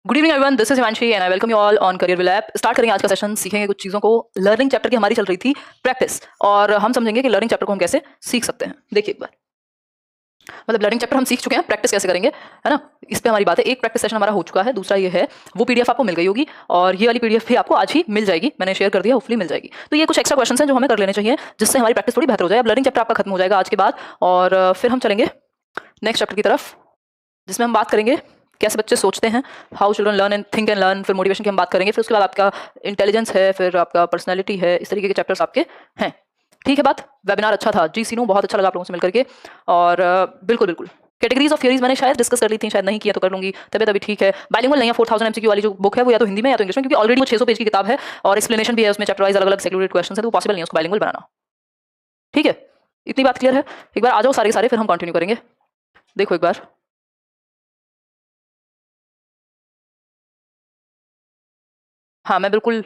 Good evening everyone, this is Himanshi and I welcome you all on career will app. Start करेंगे आज का session. सीखेंगे कुछ चीज़ों को। लर्निंग चैप्टर की हमारी चल रही थी प्रैक्टिस, और हम समझेंगे कि लर्निंग चैप्टर को हम कैसे सीख सकते हैं। देखिए एक बार, मतलब लर्निंग चैप्टर हम सीख चुके हैं, प्रैक्टिस कैसे करेंगे, है ना। इस पे हमारी बात है। एक प्रैक्टिस सेशन हमारा हो चुका है, दूसरा ये है, वो पीडीएफ आपको मिल गई होगी, और ये वाली पीडीएफ भी आपको आज ही मिल जाएगी। मैंने शेयर कर दिया, होपफुली मिल जाएगी। तो ये कुछ एक्स्ट्रा क्वेश्चन हैं जो हमें कर लेने चाहिए, जिससे हमारी प्रैक्टिस थोड़ी बेहतर हो जाए। अब लर्निंग चैप्टर आपका खत्म हो जाएगा आज के बाद, और फिर हम चलेंगे नेक्स्ट चैप्टर की तरफ, जिसमें हम बात करेंगे कैसे बच्चे सोचते हैं, how children learn and think and learn. फिर मोटिवेशन की हम बात करेंगे, फिर उसके बाद आपका इंटेलिजेंस है, फिर आपका पर्सनैलिटी है। इस तरीके के चैप्टर्स आपके हैं। ठीक है बात। वेबिनार अच्छा था जी सीनू, बहुत अच्छा लगा आप लोगों से मिलकर के। और बिल्कुल बिल्कुल कैटेगरीज ऑफ थियरीज मैंने शायद डिस्कस कर ली थी, शायद नहीं किया तो कर लूंगी। तबियत अभी ठीक है। बाइलिंगुअल नहीं है। 4000 एमसीक्यू वाली जो बुक है वो या तो हिंदी में या तो इंग्लिश में, क्योंकि ऑलरेडी वो 600 पेज की किताब है और एक्सप्लेनेशन भी है उसमें, चैप्टर वाइज अलग अलग सेग्रीगेटेड क्वेश्चन है, तो वो पॉसिबल नहीं है उसको बाइलिंगुअल बनाना। ठीक है, इतनी बात क्लियर है। एक बार आ जाओ सारे सारे, फिर हम कंटिन्यू करेंगे। देखो एक बार, हाँ मैं बिल्कुल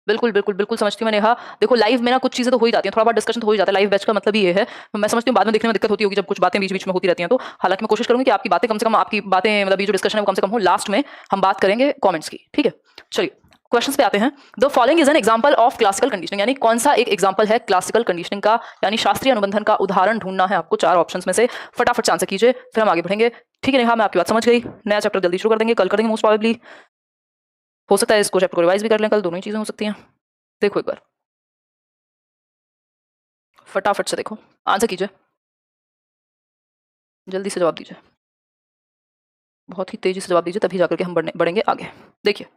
बिल्कुल बिल्कुल बिल्कुल समझती हूँ। मैंने कहा देखो, लाइव में ना कुछ चीजें तो हो ही जाती हैं, थोड़ा बहुत डिस्कशन तो हो ही जाता है। लाइव बैच का मतलब ही ये है। मैं समझती हूँ बाद में देखने में दिक्कत होती होगी जब कुछ बातें बीच बीच में होती रहती हैं। तो हालांकि मैं कोशिश करूंगी कि आपकी बातें कम से कम, आपकी बातें मतलब ये जो डिस्कशन है वो कम से कम हो। लास्ट में हम बात करेंगे कमेंट्स की। ठीक है, चलिए क्वेश्चंस पे आते हैं। The following is an example of classical conditioning, यानी कौन सा एक एग्जांपल है क्लासिकल कंडीशनिंग का, यानी शास्त्रीय अनुबंधन का उदाहरण ढूंढना है आपको। 4 ऑप्शंस में से फटाफट से आंसर कीजिए, फिर हम आगे बढ़ेंगे। ठीक है नेहा, मैं आपकी बात समझ गई। नया चैप्टर जल्दी शुरू कर देंगे, कल कर देंगे मोस्ट प्रोबेबली। हो सकता है इसको चैप्टर को रिवाइज भी कर लें कल, दोनों ही चीजें हो सकती हैं। देखो एक बार, फटाफट से देखो, आंसर कीजिए, जल्दी से जवाब दीजिए, बहुत ही तेजी से जवाब दीजिए, तभी जाकर के हम बढ़ेंगे आगे। देखिए,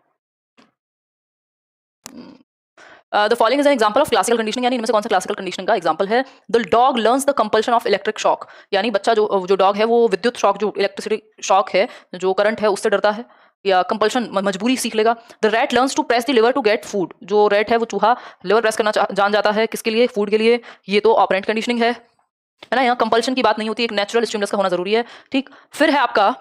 the following is an example of classical conditioning, यानी इनमें से कौन सा क्लासिकल कंडीशनिंग का एग्जांपल है। The dog learns the compulsion of electric shock, यानी बच्चा जो जो डॉग है वो विद्युत शॉक, जो इलेक्ट्रिसिटी शॉक है, जो करंट है उससे डरता है, या कंपल्शन मजबूरी सीख लेगा। The rat learns to press the lever to get food, जो रैट है वो चूहा लिवर प्रेस करना जान जाता है, किसके लिए, फूड के लिए। ये तो ऑपरेंट कंडीशनिंग है ना। यहाँ कंपल्शन की बात नहीं होती, एक नेचुरल स्टिमुलस का होना जरूरी है। ठीक, फिर है आपका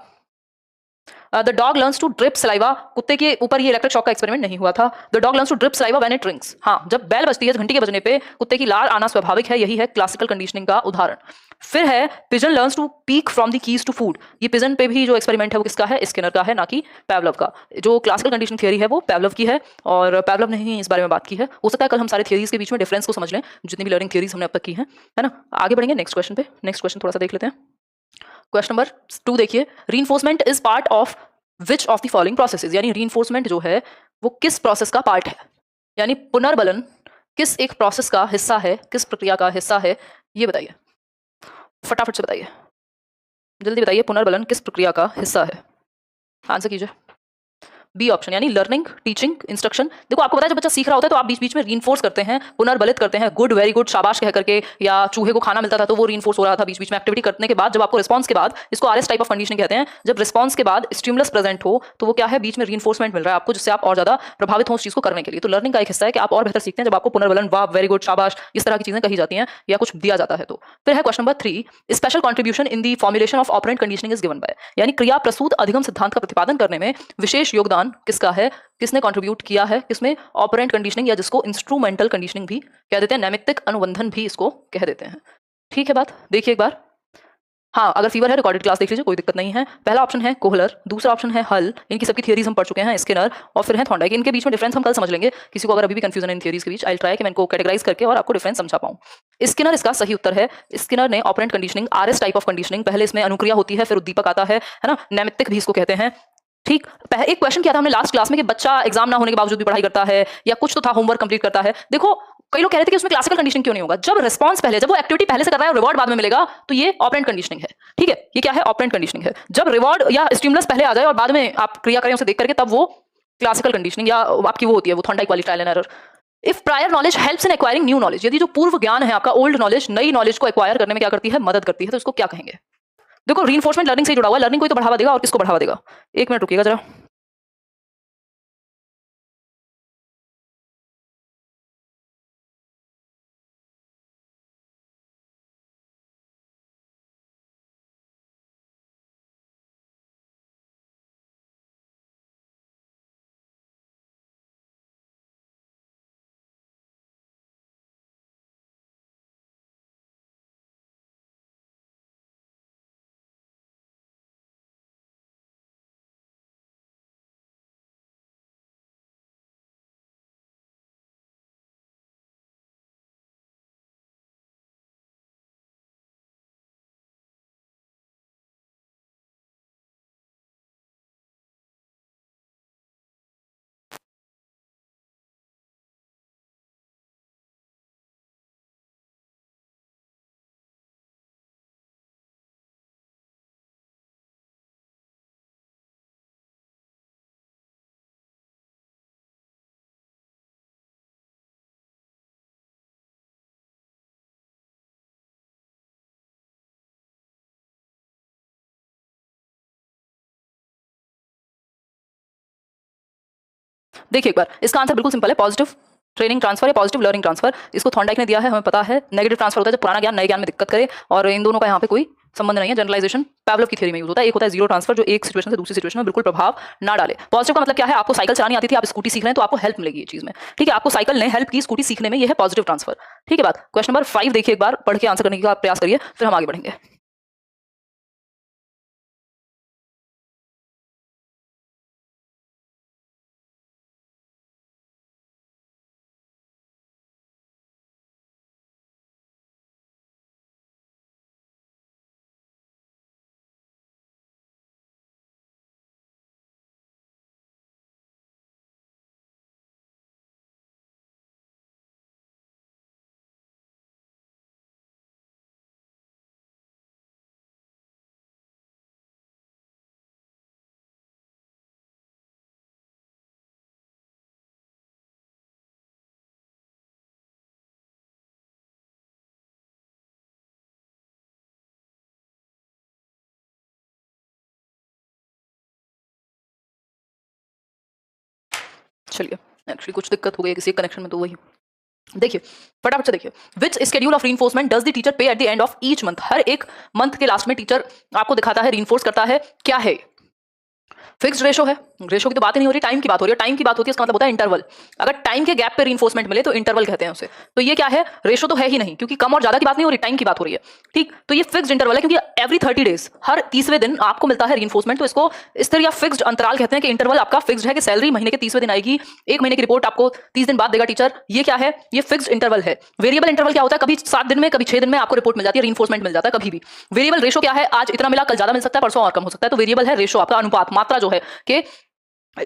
the dog learns to drip saliva, कुत्ते के ऊपर ये इलेक्ट्रिक शॉक का एक्सपेरिमेंट नहीं हुआ था। The dog learns to drip saliva when it drinks, हाँ जब बेल बजती है, घंटी के बजने पे कुत्ते की लार आना स्वाभाविक है, यही है क्लासिकल कंडीशनिंग का उदाहरण। फिर है pigeon learns to peck from the keys to food, ये पिजन पे भी जो एक्सपेरिमेंट है वो किसका है, स्किनर का है, ना कि पैवलव का। जो क्लासिकल कंडीशनिंग थियरी है वो पैवलव की है, और पैवलव ने ही इस बारे में बात की है। हो सकता है कल हम सारे थियरीज के बीच में डिफरेंस को समझ लें, जितनी भी लर्निंग थियरीज हमने अब तक की है ना। आगे बढ़ेंगे नेक्स्ट क्वेश्चन पे। नेक्स्ट क्वेश्चन थोड़ा सा देख लेते हैं। क्वेश्चन नंबर 2 देखिए, reinforcement is part of which of the following processes, यानी रीइंफोर्समेंट जो है वो किस प्रोसेस का पार्ट है, यानी पुनर्बलन किस एक प्रोसेस का हिस्सा है, किस प्रक्रिया का हिस्सा है, ये बताइए, फटाफट से बताइए, जल्दी बताइए, पुनर्बलन किस प्रक्रिया का हिस्सा है। आंसर कीजिए। बी ऑप्शन, यानी लर्निंग, टीचिंग, इंस्ट्रक्शन। देखो आपको पता है जब बच्चा सीख रहा होता है तो आप बीच बीच में रीइंफोर्स करते हैं, पुनर्बलित करते हैं, गुड वेरी गुड शाबाश कह करके, या चूहे को खाना मिलता था तो वो रीइंफोर्स हो रहा था बीच बीच में एक्टिविटी करने के बाद। जब आपको रिस्पॉन्स के बाद, इसको आरएस टाइप ऑफ कंडीशनिंग कहते हैं, जब रिस्पॉन्स के बाद स्टिमुलस प्रेजेंट हो तो वो क्या है, बीच में रीइंफोर्समेंट मिल रहा है आपको, जिससे आप और ज्यादा प्रभावित हो उस चीज को करने के लिए। तो लर्निंग का एक हिस्सा है कि आप और बेहतर सीखते हैं जब आपको पुनर्बलन, वाह वेरी गुड शाबाश, इस तरह की चीजें कही जाती हैं या कुछ दिया जाता है तो। फिर है question number 3, special contribution in the formulation of operant conditioning is given by, यानी क्रिया प्रसूत अधिगम सिद्धांत का प्रतिपादन करने में विशेष योगदान किसका है, किसने कंट्रीब्यूट किया है, किसमें, ऑपरेंट कंडीशनिंग, या जिसको इंस्ट्रूमेंटल कंडीशनिंग भी कह देते हैं, नैमित्तिक अनुबंधन भी इसको कह देते हैं। ठीक है बात, देखिए एक बार। हाँ, अगर फीवर है रिकॉर्डेड क्लास देख लीजिए, कोई दिक्कत नहीं है। पहला ऑप्शन है कोहलर, दूसरा ऑप्शन है हल, इनकी सबकी थियरीज हम पढ़ चुके हैं, स्किनर, और फिर है थॉर्नडाइक। इनके बीच में डिफरेंस हम कल समझ लेंगे। किसी को अगर अभी भी कंफ्यूजन है इन थियरीज के बीच, आई ट्राई कि मैं इनको कैटेगराइज करके और आपको डिफरेंस समझा पाऊं। स्किनर इसका सही उत्तर है। स्किनर ने operant conditioning, RS type of conditioning, पहले इसमें अनुक्रिया होती है फिर उद्दीपक आता है ना, नैमित्तिक भी इसको कहते हैं। ठीक, एक क्वेश्चन किया था हमने लास्ट क्लास में कि बच्चा एग्जाम ना होने के बावजूद भी पढ़ाई करता है, या कुछ तो था होमवर्क कंप्लीट करता है। देखो कई लोग कह रहे थे कि उसमें क्लासिकल कंडीशनिंग क्यों नहीं होगा, जब रिस्पांस पहले, जब वो एक्टिविटी पहले से कर रहा है और रिवॉर्ड बाद में मिलेगा, तो ये ऑपरेंट कंडीशनिंग है। ठीक है, ये क्या है, ऑपरेंट कंडीशनिंग है। जब रिवॉर्ड या स्टिमुलस पहले आ जाए और बाद में आप क्रिया करें उसे देख करके, तब वो क्लासिकल कंडीशनिंग या आपकी वो होती है, वो थॉर्नडाइक वाली trial and error. If prior knowledge helps in acquiring new knowledge, यदि जो पूर्व ज्ञान है आपका, ओल्ड नॉलेज, नई नॉलेज को एक्वायर करने में क्या करती है, मदद करती है, तो इसको क्या कहेंगे। देखो रीइंफोर्समेंट लर्निंग से जुड़ा हुआ है, लर्निंग को ही तो बढ़ावा देगा और किसको बढ़ावा देगा। एक मिनट रुकिएगा जरा। देखिए एक बार, इसका आंसर बिल्कुल सिंपल है, पॉजिटिव ट्रेनिंग ट्रांसफर या पॉजिटिव लर्निंग ट्रांसफर। इसको थॉर्नडाइक ने दिया है, हमें पता है। नेगेटिव ट्रांसफर होता है जब पुराना ज्ञान नए ज्ञान में दिक्कत करे, और इन दोनों का यहाँ पे कोई संबंध नहीं है। जनरलाइजेशन पावलोव की थ्योरी में यूज होता है। एक होता है जीरो ट्रांसफर, जो एक सिचुएशन से दूसरी सिचुएशन में बिल्कुल प्रभाव ना डाले। पॉजिटिव का मतलब क्या है, आपको साइकिल चलानी आती थी, आप स्कूटी सीख रहे हैं, तो आपको हेल्प मिलेगी ये चीज में, ठीक है। आपको साइकिल ने हेल्प की स्कूटी सीखने में, ये है पॉजिटिव ट्रांसफर, ठीक है बात। क्वेश्चन नंबर 5 देखिए एक बार, पढ़ के आंसर करने का प्रयास करिए, फिर हम आगे बढ़ेंगे। चलिए, एक्चुअली कुछ दिक्कत हो गई किसी कनेक्शन में, तो वही देखिए फटाफट से देखिए। Which schedule of reinforcement does the teacher pay at the end of each month. हर एक मंथ के लास्ट में टीचर आपको दिखाता है, रीइंफोर्स करता है, क्या है? फिक्स्ड रेशो है, रेशो की तो बात ही नहीं हो रही, टाइम की बात हो रही है। टाइम की बात होती है, इसका मतलब होता है इंटरवल। अगर टाइम के गैप पे रीइंफोर्समेंट मिले तो इंटरवल कहते हैं उसे। तो ये क्या है, रेशो तो है ही नहीं, क्योंकि कम और ज्यादा की बात नहीं हो रही, टाइम की बात हो रही है, ठीक। तो ये फिक्स्ड इंटरवल है, क्योंकि एवरी 30 डेज, हर 30वें दिन आपको मिलता है रीइंफोर्समेंट। तो इसको स्थिर या फिक्स्ड अंतराल कहते हैं, कि इंटरवल आपका फिक्स्ड है, कि सैलरी महीने के 30वें दिन आएगी, एक महीने की रिपोर्ट आपको 30 दिन बाद देगा टीचर। ये क्या है, ये फिक्स्ड इंटरवल है। वेरिएबल इंटरवल क्या होता है, कभी 7 दिन में, कभी 6 दिन में आपको रिपोर्ट मिल जाती है, रीइंफोर्समेंट मिल जाता है कभी भी। वेरिएबल रेशो क्या है, आज इतना मिला, कल ज्यादा मिल सकता है, परसों और कम हो सकता है। तो वेरिएबल है रेशो, आपका अनुपात, मात्रा जो है, कि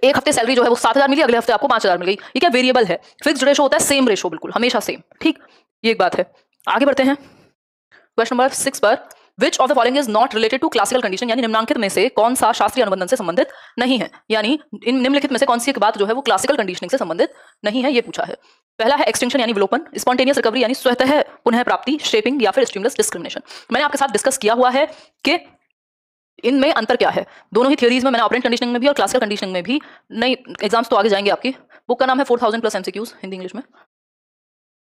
एक हफ्ते सैलरी जो है वो 7,000 मिली, अगले हफ्ते आपको 5,000 मिल गई। ये क्या, वेरिएबल है। फिक्स्ड रेशो होता है सेम रेशो, बिल्कुल हमेशा सेम, ठीक। ये एक बात है। आगे बढ़ते हैं क्वेश्चन नंबर 6 पर। Which of the following is not related to classical condition, यानी निम्नलिखित में से कौन सा शास्त्रीय अनुबंधन से संबंधित नहीं है, यानी इन निम्नलिखित में से कौन सी एक बात जो है वो क्लासिकल कंडीशनिंग से संबंधित नहीं है, ये पूछा है। पहला है एक्सटेंशन यानी विलोपन, स्पॉन्टेनियस रिकवरी यानी स्वतः पुनः प्राप्ति, शेपिंग, या फिर स्टिमुलस डिस्क्रिमिनेशन। मैंने आपके साथ डिस्कस किया हुआ है कि इनमें अंतर क्या है। दोनों ही थ्योरीज में मैंने ऑपरेंट कंडीशनिंग में भी और क्लासिकल कंडीशनिंग में भी, नई एग्जाम्स तो आगे जाएंगे आपकी, बुक का नाम है 4000 प्लस एमसीक्यूज हिंदी इंग्लिश में।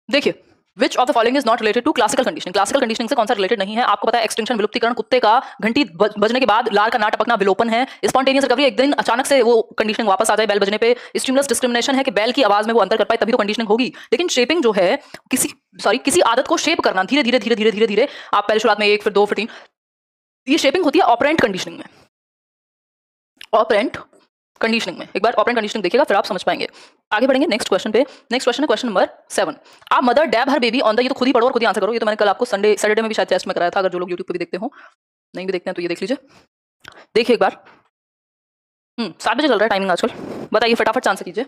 देखिए, which of the following is not related to classical conditioning. Classical conditioning से कौन सा रिलेटेड नहीं है, आपको पता है एक्सटेंशन विलुप्तीकरण, कुत्ते का घंटी बजने के बाद लार का ना टपकना विलोपन है। स्पॉन्टेनियस रिकवरी, एक दिन अचानक से वो कंडीशनिंग वापस आ जाए बैल बजने पे। स्टिमुलस डिस्क्रिमिनेशन है कि बैल की आवाज में वो अंतर कर पाए, तभी तो कंडीशनिंग होगी। लेकिन शेपिंग जो है, किसी आदत को शेप करना, धीरे धीरे धीरे धीरे धीरे धीरे, आप पहले शुरुआत में 1 फिर 2 फिर 3, ये शेपिंग होती है ऑपरेंट कंडीशनिंग में। ऑपरेंट कंडीशनिंग में एक बार ऑपरेंट कंडीशनिंग देखिएगा, फिर आप समझ पाएंगे। आगे बढ़ेंगे नेक्स्ट क्वेश्चन पे। नेक्स्ट क्वेश्चन है क्वेश्चन नंबर 7। आप mother dab her baby on the, ये तो खुद ही पढ़ो और खुद ही आंसर करो। ये तो मैंने कल आपको सैटरडे में भी शायद टेस्ट में कराया था, अगर जो लोग यूट्यूब पे भी देखते हो, नहीं भी देखते हैं तो ये देख लीजिए। देखिए एक बार, 7 बजे चल रहा है टाइमिंग आजकल। बताइए फटाफट से आंसर कीजिए,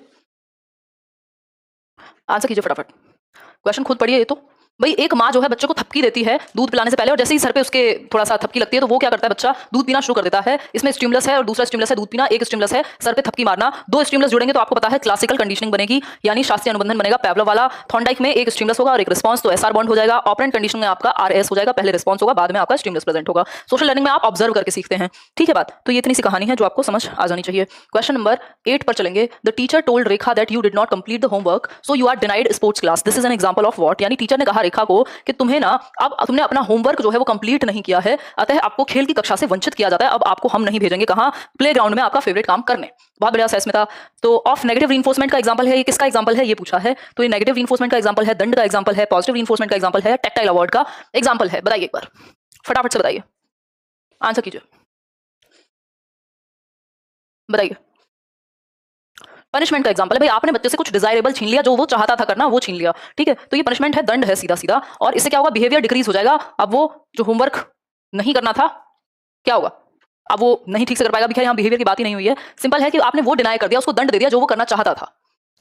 आंसर कीजिए फटाफट। क्वेश्चन खुद पढ़िए। ये तो भाई, एक माँ जो है बच्चे को थपकी देती है दूध पिलाने से पहले, और जैसे ही सर पे उसके थोड़ा सा थपकी लगती है तो वो क्या करता है, बच्चा दूध पीना शुरू कर देता है। इसमें स्टिमुलस है और दूसरा स्टिमुलस है दूध पीना, एक स्टिमुलस है सर पे थपकी मारना। 2 स्टिमुलस जुड़ेंगे तो आपको पता है क्लासिकल कंडीशनिंग बनेगी, यानी शास्त्रीय अनुबंधन बनेगा पावलोव वाला। थॉर्नडाइक में एक स्टिमुलस होगा और एक रिस्पॉन्स, तो एसआर बॉन्ड हो जाएगा। ऑपरेंट कंडीशनिंग में आपका आरएस हो जाएगा, पहले रिस्पॉन्स होगा, बाद में आपका स्टिमुलस प्रेजेंट होगा। सोशल लर्निंग में आप ऑब्जर्व करके सीखते हैं, ठीक है बात। तो ये इतनी सी कहानी है जो आपको समझ आ जानी चाहिए। क्वेश्चन नंबर 8 पर चलेंगे। The teacher told Rekha that you did not complete the homework, so you are denied sports class. This is an example of what, यानी टीचर ने कहा रेखा को कि तुम्हें ना, अब तुमने अपना होमवर्क जो है वो कंप्लीट नहीं किया है, अतः आपको खेल की कक्षा से वंचित किया जाता है। अब आपको हम नहीं भेजेंगे, कहां, प्लेग्राउंड में आपका फेवरेट काम करने। बहुत बढ़िया सस्मिता। तो ऑफ नेगेटिव रीइंफोर्समेंट का एग्जांपल है, ये किसका एग्जांपल है ये पूछा है। तो ये नेगेटिव रीइंफोर्समेंट का एग्जांपल है, दंड का एग्जांपल है, पॉजिटिव रीइंफोर्समेंट का एग्जांपल है, टैक्टाइल अवार्ड का एग्जांपल है। बताइए एक बार फटाफट से, बताइए आंसर कीजिए, बताइए। पनिशमेंट का एग्जांपल है, भाई आपने बच्चे से कुछ डिजायरेबल छीन लिया, जो वो चाहता था करना वो छीन लिया, ठीक है। तो ये पनिशमेंट है, दंड है सीधा सीधा, और इससे क्या होगा, बिहेवियर डिक्रीज हो जाएगा। अब वो जो होमवर्क नहीं करना था, क्या होगा, अब वो नहीं ठीक से कर पाएगा। खैर यहाँ बिहेवियर की बात ही नहीं हुई है, सिंपल है कि आपने वो डिनाई कर दिया, उसको दंड दे दिया जो वो करना चाहता था,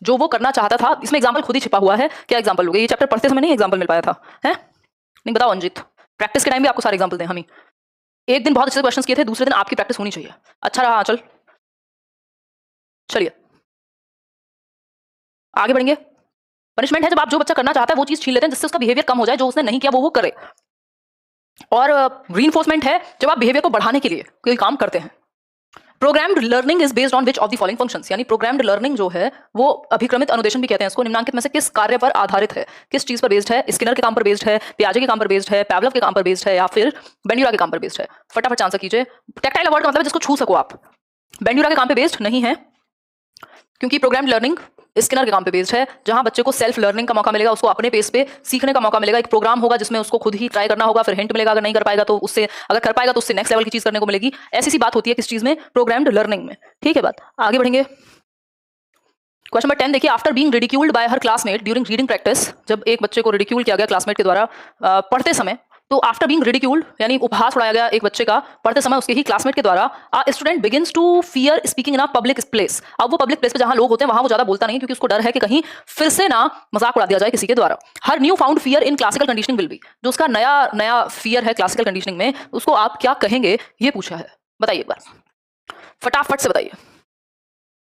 जो वो करना चाहता था। इसमें एग्जांपल खुद ही छिपा हुआ है। क्या एग्जांपल लोगे, ये चैप्टर पढ़ते समय नहीं एग्जांपल मिल पाया था, है नहीं, बताओ अंजित। प्रैक्टिस के टाइम भी आपको सारे एग्जांपल दें हम ही। एक दिन बहुत अच्छे क्वेश्चन किए थे, दूसरे दिन आपकी प्रैक्टिस होनी चाहिए। अच्छा रहा, चल चलिए आगे बढ़ेंगे। पनिशमेंट है जब आप जो बच्चा करना चाहता है वो चीज छीन लेते हैं, जिससे उसका बिहेवियर कम हो जाए, जो उसने नहीं किया वो करे। और रीइंफोर्समेंट है जब आप बिहेवियर को बढ़ाने के लिए कोई काम करते हैं। Programmed learning is based on which of the following functions, यानी प्रोग्राम्ड लर्निंग जो है वो अभिक्रमित अनुदेशन भी कहते हैं इसको, निम्नांकित में से किस कार्य पर आधारित है, किस चीज पर बेस्ड है, स्किनर के काम पर बेस्ड है, पियाजे के काम पर बेस्ड है, पैवलव के काम पर बेस्ड है, या फिर बेंड्यूरा के काम पर बेस्ड है। फटाफट आंसर कीजिए। टैक्टाइल वर्ड का मतलब है जिसको छू सको आप। बेंड्यूरा के काम पे बेस्ड नहीं है, क्योंकि प्रोग्राम्ड लर्निंग स्किनर के काम पे बेस्ड है, जहां बच्चे को सेल्फ लर्निंग का मौका मिलेगा, उसको अपने पेस पे सीखने का मौका मिलेगा। एक प्रोग्राम होगा जिसमें उसको खुद ही ट्राई करना होगा, फिर हिंट मिलेगा, अगर नहीं कर पाएगा तो उससे, अगर कर पाएगा तो उससे नेक्स्ट लेवल की चीज करने को मिलेगी। ऐसी सी बात होती है किस चीज में, प्रोग्राम्ड लर्निंग में। ठीक है बात, आगे बढ़ेंगे। क्वेश्चन नंबर 10 देखिए, आफ्टर बीइंग रिडिक्यूल्ड बाय हर क्लासमेट ड्यूरिंग रीडिंग प्रैक्टिस, जब एक बच्चे को रिडिक्यूल किया गया क्लासमेट के द्वारा पढ़ते समय, तो आफ्टर बीइंग रिडिक्यूल्ड यानी उपहास उड़ाया गया एक बच्चे का पढ़ते समय उसके ही क्लासमेट के द्वारा, a student begins to fear speaking in a public place. अब वो पब्लिक प्लेस पे जहां लोग होते हैं वहां वो ज्यादा बोलता नहीं, क्योंकि उसको डर है कि कहीं फिर से ना मजाक उड़ा दिया जाए किसी के द्वारा। हर new found fear in classical conditioning will be, जो उसका नया फियर है क्लासिकल कंडीशनिंग में, उसको आप क्या कहेंगे, ये पूछा है। बताइए एक बार, फटाफट से बताइए।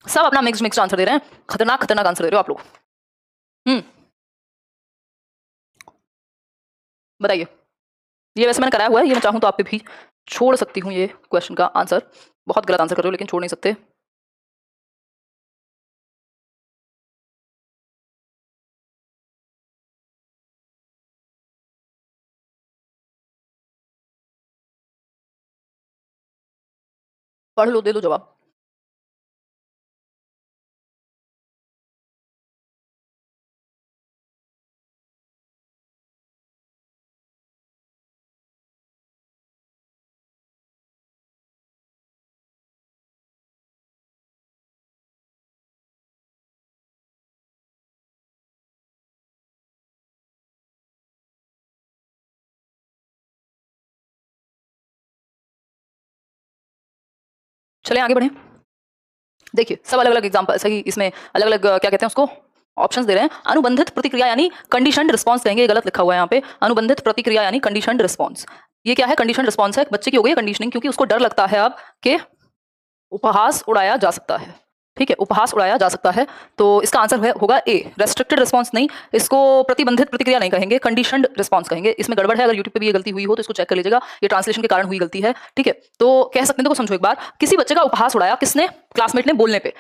सब अपना मिक्स्ड आंसर दे रहे हैं, खतरनाक आंसर दे रहे हो आप लोग। बताइए। ये वैसे मैंने कराया हुआ है, ये मैं चाहूँ तो आप पे भी छोड़ सकती हूँ ये क्वेश्चन का आंसर। बहुत गलत आंसर कर रहे हो लेकिन छोड़ नहीं सकते। पढ़ लो, दे दो जवाब। चलें आगे बढ़ें। देखिए सब अलग अलग एग्जाम्पल, सही, इसमें अलग अलग क्या कहते हैं उसको, ऑप्शंस दे रहे हैं। अनुबंधित प्रतिक्रिया यानी कंडीशनड रिस्पांस कहेंगे, गलत लिखा हुआ है यहाँ पे। अनुबंधित प्रतिक्रिया यानी कंडीशनड रिस्पांस। ये क्या है, कंडीशनड रिस्पांस है। बच्चे की हो गई कंडीशनिंग, क्योंकि उसको डर लगता है अब कि उपहास उड़ाया जा सकता है। ठीक है, उपहास उड़ाया जा सकता है, तो इसका आंसर होगा ए, रेस्ट्रिक्टेड रिस्पांस नहीं, इसको प्रतिबंधित प्रतिक्रिया नहीं कहेंगे, कंडीशनड रिस्पांस कहेंगे। इसमें गड़बड़ है, अगर यूट्यूब पे भी ये गलती हुई हो तो इसको चेक कर लीजिएगा, ये ट्रांसलेशन के कारण हुई गलती है। ठीक है, तो कह सकते हैं, देखो समझो एक बार, किसी बच्चे का उपहास उड़ाया किसने, क्लासमेट ने, बोलने पे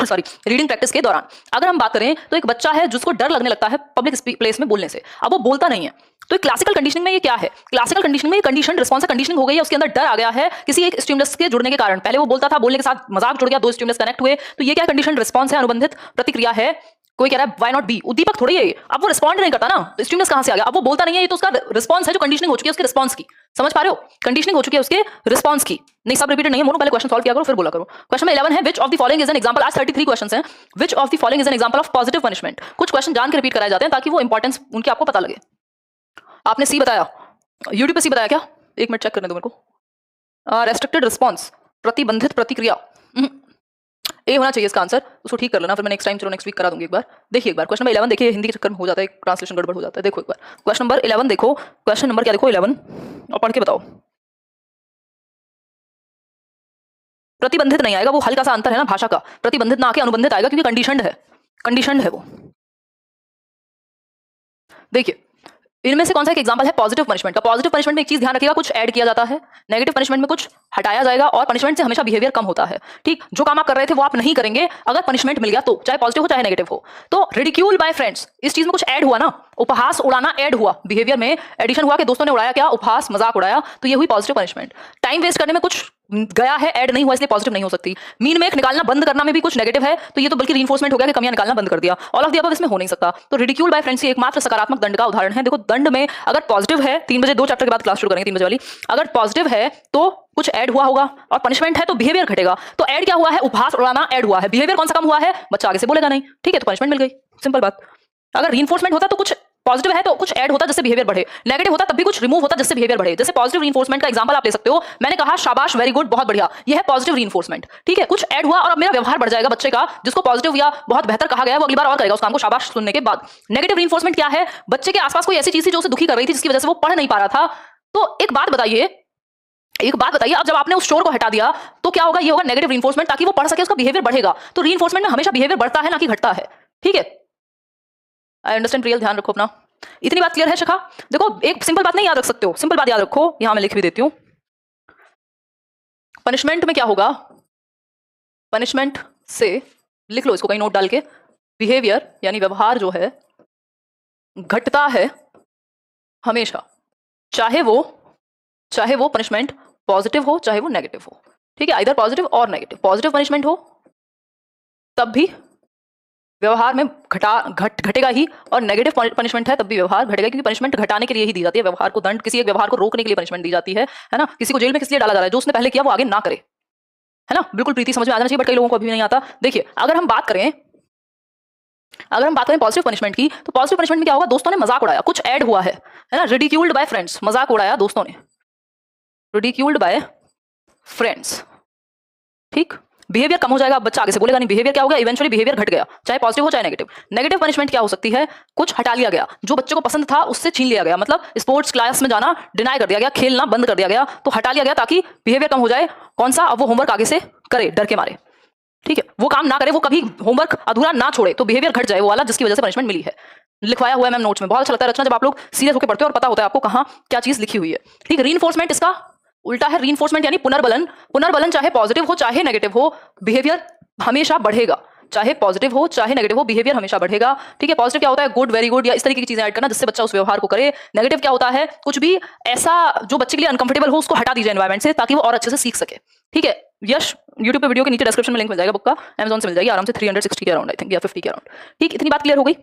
सॉरी, रीडिंग प्रैक्टिस के दौरान। अगर हम बात करें तो एक बच्चा है जिसको डर लगने लगता है पब्लिक प्लेस में बोलने से, अब वो बोलता नहीं है, तो क्लासिकल कंडीशनिंग में ये क्या है, क्लासिकल कंडीशनिंग में ये कंडीशनड रिस्पांस है। कंडीशनिंग हो गई है, उसके अंदर डर आ गया है किसी एक स्टिमुलस के जुड़ने के कारण। पहले वो बोलता था, बोलने के साथ मजाक जुड़ गया, दो स्टिमुलस कनेक्ट हुए, तो ये क्या कंडीशनड रिस्पांस है, अनुबंधित प्रतिक्रिया है। कोई कह रहा है व्हाई नॉट बी, उद्दीपक थोड़ी है, अब वो रिस्पॉन्ड नहीं करता ना, तो स्टिमुलस कहां से आ गया, अब वो बोलता नहीं है, ये तो उसका रिस्पांस है जो कंडीशनिंग हो चुकी है उसके रिस्पांस की। समझ पा रहे हो, कंडीशनिंग हो चुकी है उसके रिस्पांस की। नहीं सब रिपीटेड नहीं है, मोनू पहले क्वेश्चन सॉल्व किया करो फिर बोला करो। क्वेश्चन में 11 है, which of the following is an example, आज 33 क्वेश्चंस हैं, विच of the following is an example of positive punishment. कुछ क्वेश्चन जान के रिपीट कराए जाते हैं ताकि वो इंपॉर्टेंस उनकी आपको पता लगे। आपने सी बताया, यूट्यूब पे सी बताया क्या, एक मिनट चेक करने दो मेरे को। रेस्ट्रिक्टेड रिस्पांस, प्रतिबंधित प्रतिक्रिया, ए होना चाहिए इसका आंसर, उसको ठीक कर लेना, फिर मैं नेक्स्ट टाइम, चलो नेक्स्ट वीक करा दूंगी एक बार। देखिए एक बार क्वेश्चन नंबर 11 देखिए, हिंदी के चक्कर में हो जाता है, ट्रांसलेशन गड़बड़ हो जाता है। देखो एक बार क्वेश्चन नंबर 11 देखो, क्वेश्चन नंबर क्या देखो 11, और पढ़ के बताओ। प्रतिबंधित नहीं आएगा, वो हल्का सा अंतर है ना भाषा का, प्रतिबंधित ना आके अनुबंधित आएगा, क्योंकि कंडीशनड है, कंडीशनड है वो। देखिए इनमें से कौन सा एक एग्जांपल है पॉजिटिव पनिशमेंट का। पॉजिटिव पनिशमेंट में एक चीज ध्यान रखिएगा, कुछ ऐड किया जाता है, नेगेटिव पनिशमेंट में कुछ हटाया जाएगा, और पनिशमेंट से हमेशा बिहेवियर कम होता है। ठीक, जो काम आप कर रहे थे वो आप नहीं करेंगे अगर पनिशमेंट मिल गया तो, चाहे पॉजिटिव हो चाहे नेगेटिव हो। तो रिडिक्यूल बाय फ्रेंड्स, इस चीज में कुछ ऐड हुआ ना, उपहास उड़ाना ऐड हुआ, बिहेवियर में एडिशन हुआ कि दोस्तों ने उड़ाया क्या, उपहास मजाक उड़ाया, तो ये हुई पॉजिटिव पनिशमेंट। टाइम वेस्ट करने में कुछ गया है, ऐड नहीं हुआ, इसलिए पॉजिटिव नहीं हो सकती। मीन में निकालना बंद करना में भी कुछ नेगेटिव है, तो ये तो बल्कि रीइंफोर्समेंट हो गया कि कमियां निकालना बंद कर दिया। ऑल ऑफ द अबव इसमें हो नहीं सकता। तो रिडिक्यूल बाय फ्रेंड्स एकमात्र सकारात्मक दंड का उदाहरण है। देखो दंड में अगर पॉजिटिव है, 3 बजे 2 चैप्टर के बाद क्लास शुरू करेंगे 3 बजे वाली, अगर पॉजिटिव है तो कुछ ऐड हुआ होगा, और पनिशमेंट है तो बिहेवियर घटेगा। तो ऐड क्या हुआ है, उपहास उड़ाना ऐड हुआ है, बिहेवियर कौन सा कम हुआ है, बच्चा आगे से बोलेगा नहीं। ठीक है, तो पनिशमेंट मिल गई, सिंपल बात। अगर रीइंफोर्समेंट होता तो कुछ पॉजिटिव है तो कुछ ऐड होता जिससे बिहेवियर बढ़े, नेगेटिव होता तब भी कुछ रिमूव होता जिससे बिहेवियर बढ़े। जैसे पॉजिटिव रीइंफोर्समेंट का एग्जांपल आप ले सकते हो, मैंने कहा शाबाश, वेरी गुड, बहुत बढ़िया, यह है पॉजिटिव रीइंफोर्समेंट। ठीक है, कुछ ऐड हुआ और अब मेरा व्यवहार बढ़ जाएगा बच्चे का, जिसको पॉजिटिव या बहुत बेहतर कहा गया है वो अगली बार और करेगा उस काम को शाबाश सुनने के बाद। नेगेटिव रीइंफोर्समेंट क्या है, बच्चे के आसपास कोई ऐसी चीज थी जो उसे दुखी कर रही थी, जिसकी वजह से वो पढ़ नहीं पा रहा था। तो एक बात बताइए, अब जब आपने उस शोर को हटा दिया तो क्या होगा, ये होगा नेगेटिव रीइंफोर्समेंट, ताकि वो पढ़ सके, उसका बिहेवियर बढ़ेगा। तो रीइंफोर्समेंट में हमेशा बिहेवियर बढ़ता है ना कि घटता है। ठीक है, आई अंडरस्टैंड रियल, ध्यान रखो अपना। इतनी बात क्लियर है शिखा? देखो एक सिंपल बात नहीं याद रख सकते हो, सिंपल बात याद रखो, यहां मैं लिख भी देती हूं। पनिशमेंट में क्या होगा, पनिशमेंट से, लिख लो इसको कहीं नोट डाल के, बिहेवियर यानी व्यवहार जो है घटता है हमेशा, चाहे वो पनिशमेंट पॉजिटिव हो चाहे वो नेगेटिव हो। ठीक है, आइदर पॉजिटिव और नेगेटिव। पॉजिटिव पनिशमेंट हो तब भी व्यवहार में घटेगा ही, और नेगेटिव पनिशमेंट है तब भी व्यवहार घटेगा, क्योंकि पनिशमेंट घटाने के लिए ही दी जाती है। व्यवहार को दंड, किसी एक व्यवहार को रोकने के लिए पनिशमेंट दी जाती है ना। किसी को जेल में किस लिए डाला जा रहा है? जो उसने पहले किया वो आगे ना करे, है ना। बिल्कुल प्रीति समझ में आ जाना चाहिए, बट कई लोगों को अभी भी नहीं आता। देखिए, अगर हम बात करें पॉजिटिव पनिशमेंट की, तो पॉजिटिव पनिशमेंट में क्या होगा? दोस्तों ने मजाक उड़ाया, कुछ ऐड हुआ है ना। रिडिक्यूल्ड बाय फ्रेंड्स, मजाक उड़ाया दोस्तों ने, रिडिक्यूल्ड बाय फ्रेंड्स। ठीक, बिहेवियर कम हो जाएगा, बच्चा आगे से बोलेगा नहीं। बिहेवियर क्या हो गया? इवेंचुअली बिहेवियर घट गया, चाहे पॉजिटिव हो चाहे नेगेटिव। नेगेटिव पनिशमेंट क्या हो सकती है? कुछ हटा लिया गया, जो बच्चे को पसंद था उससे छीन लिया गया। मतलब स्पोर्ट्स क्लास में जाना डिनाई कर दिया गया, खेलना बंद कर दिया गया, तो हटा लिया गया ताकि बिहेवियर कम हो जाए। कौन सा? अब वो होमवर्क आगे से करे डर के मारे। ठीक है, वो काम ना करे, वो कभी होमवर्क अधूरा ना छोड़े, तो बिहेवियर घट जाए वो वाला, जिसकी वजह से पनिशमेंट मिली है। लिखवाया हुआ है मैम नोट्स में। बहुत अच्छा लगता है रचना, जब आप लोग सीरियस होकर पढ़ते हो और पता होता है आपको कहाँ क्या चीज लिखी हुई है। ठीक, रीइंफोर्समेंट इसका उल्टा है। रीइंफोर्समेंट यानी पुनर्बलन। पुनर्बलन चाहे पॉजिटिव हो चाहे नेगेटिव हो, बिहेवियर हमेशा बढ़ेगा। चाहे पॉजिटिव हो चाहे नेगेटिव हो, बिहेवियर हमेशा बढ़ेगा। ठीक है, पॉजिटिव क्या होता है? गुड, वेरी गुड, या इस तरीके की चीजें ऐड करना जिससे बच्चा उस व्यवहार को करे। नेगेटिव क्या होता है? कुछ भी ऐसा जो बच्चे के लिए अनकंफर्टेबल हो उसको हटा दीजिए एनवायरमेंट से, ताकि वो और अच्छे से सीख सके। ठीक है, यश यूट्यूब पे वीडियो के नीचे डिस्क्रिप्शन में लिंक मिल जाएगा बुक का, अमेज़न से मिल जाएगी आराम से, 360 के अराउंड आई थिंक, या 50 के अराउंड। ठीक, इतनी बात क्लियर हो गई।